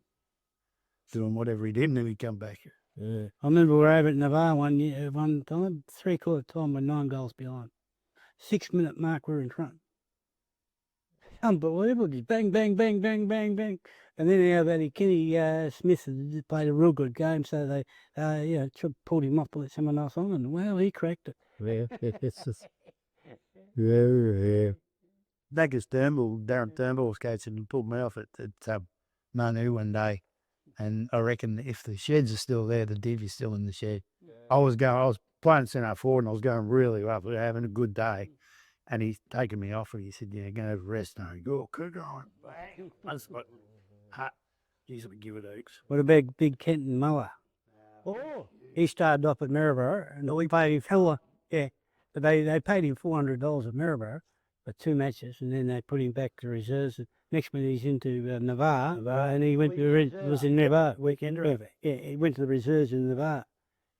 doing whatever he did, and then he'd come back. I remember we were over at Navarre one time, 3/4 time, we're 9 goals behind. 6-minute mark, we're in front. Unbelievable. Just bang, bang, bang, bang, bang, bang. And then our buddy Kenny Smith had played a real good game, so they pulled him off to let someone else on, and well, he cracked it. It's just. Douglas Darren Turnbull was coaching and pulled me off at Manu one day. And I reckon if the sheds are still there, the div is still in the shed. I was playing centre forward and I was going really well. We were having a good day. And he's taken me off and he said, yeah, go have a rest. And I go, keep going. Bang. I was like, geez, we give it heaps. What a big Kenton mower. Oh. He started off at Maryborough, and we paid him but they paid him $400 at Maryborough for 2 matches, and then they put him back to reserves. Next minute he's into Navarre, and he went to was in Navarre weekend. Yeah, he went to the reserves in Navarre.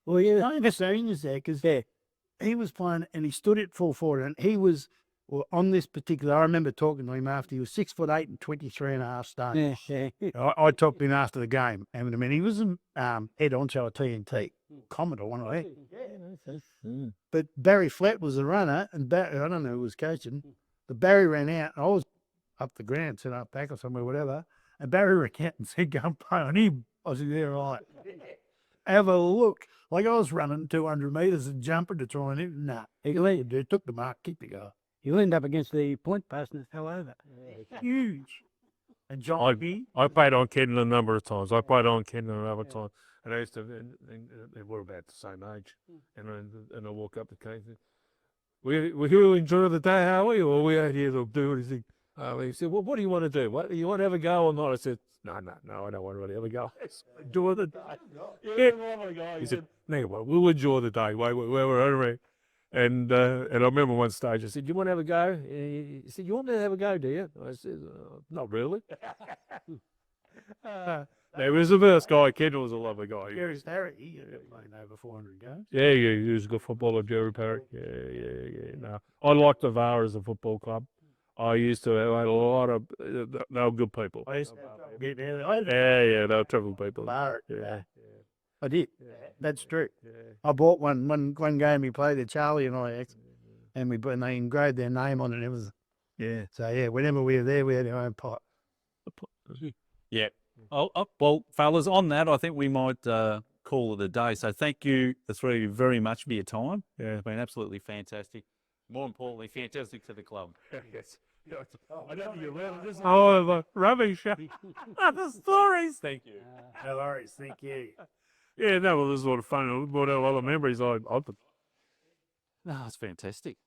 Well, yeah, I never seen you there because he was playing and he stood at full forward, and he was on this particular. I remember talking to him after he was 6'8" and 23.5 stone. Yeah. I talked to him after the game, and I mean he was head honcho at TNT, Commodore, one of them. But Barry Flatt was the runner, and I don't know who was coaching, but Barry ran out, and I was up the ground, set up back or somewhere, whatever, and Barry ran out and said, go and play on him. I said, yeah, right. Have a look. Like I was running 200 metres and jumping to try and hit. Nah, he took the mark, kicked the goal. He leaned up against the point post and it fell over. Huge. And John B. I played on Cann a number of times. I played on Cann another time. And I used to, and we're about the same age. And I walk up to Cann and say, we here to enjoy the day, are we? Or are we out here to do anything? He said, well, what do you want to do? What, you want to have a go or not? I said, no, I don't want to really have a go. Enjoy the day. He said, no, well, we'll enjoy the day where we're over. And I remember one stage I said, you want to have a go? He said, you want to have a go, do you? I said, not really. There was the first guy. Kendall was a lovely guy. Gary's Harry, he played over 400 games. Yeah, he was a good footballer, Jerry Perry. Yeah. No, I liked the VAR as a football club. I used to have a lot of, they were good people. I used to get there. Yeah, they were terrible people. Yeah. I did. Yeah. That's true. Yeah. I bought one game we played at Charlie and I, and they engraved their name on it and everything. Yeah. So yeah, whenever we were there, we had our own pot. Yeah. Oh, well, fellas, on that, I think we might call it a day. So thank you, the three of you, very much for your time. Yeah, it's been absolutely fantastic. More importantly, fantastic to the club. Yes. I don't think you're allowed to. Oh, the rubbish. The stories. Thank you. No worries, thank you. Yeah, no, well, this is a lot of fun. It brought out a lot of memories. No, it's fantastic.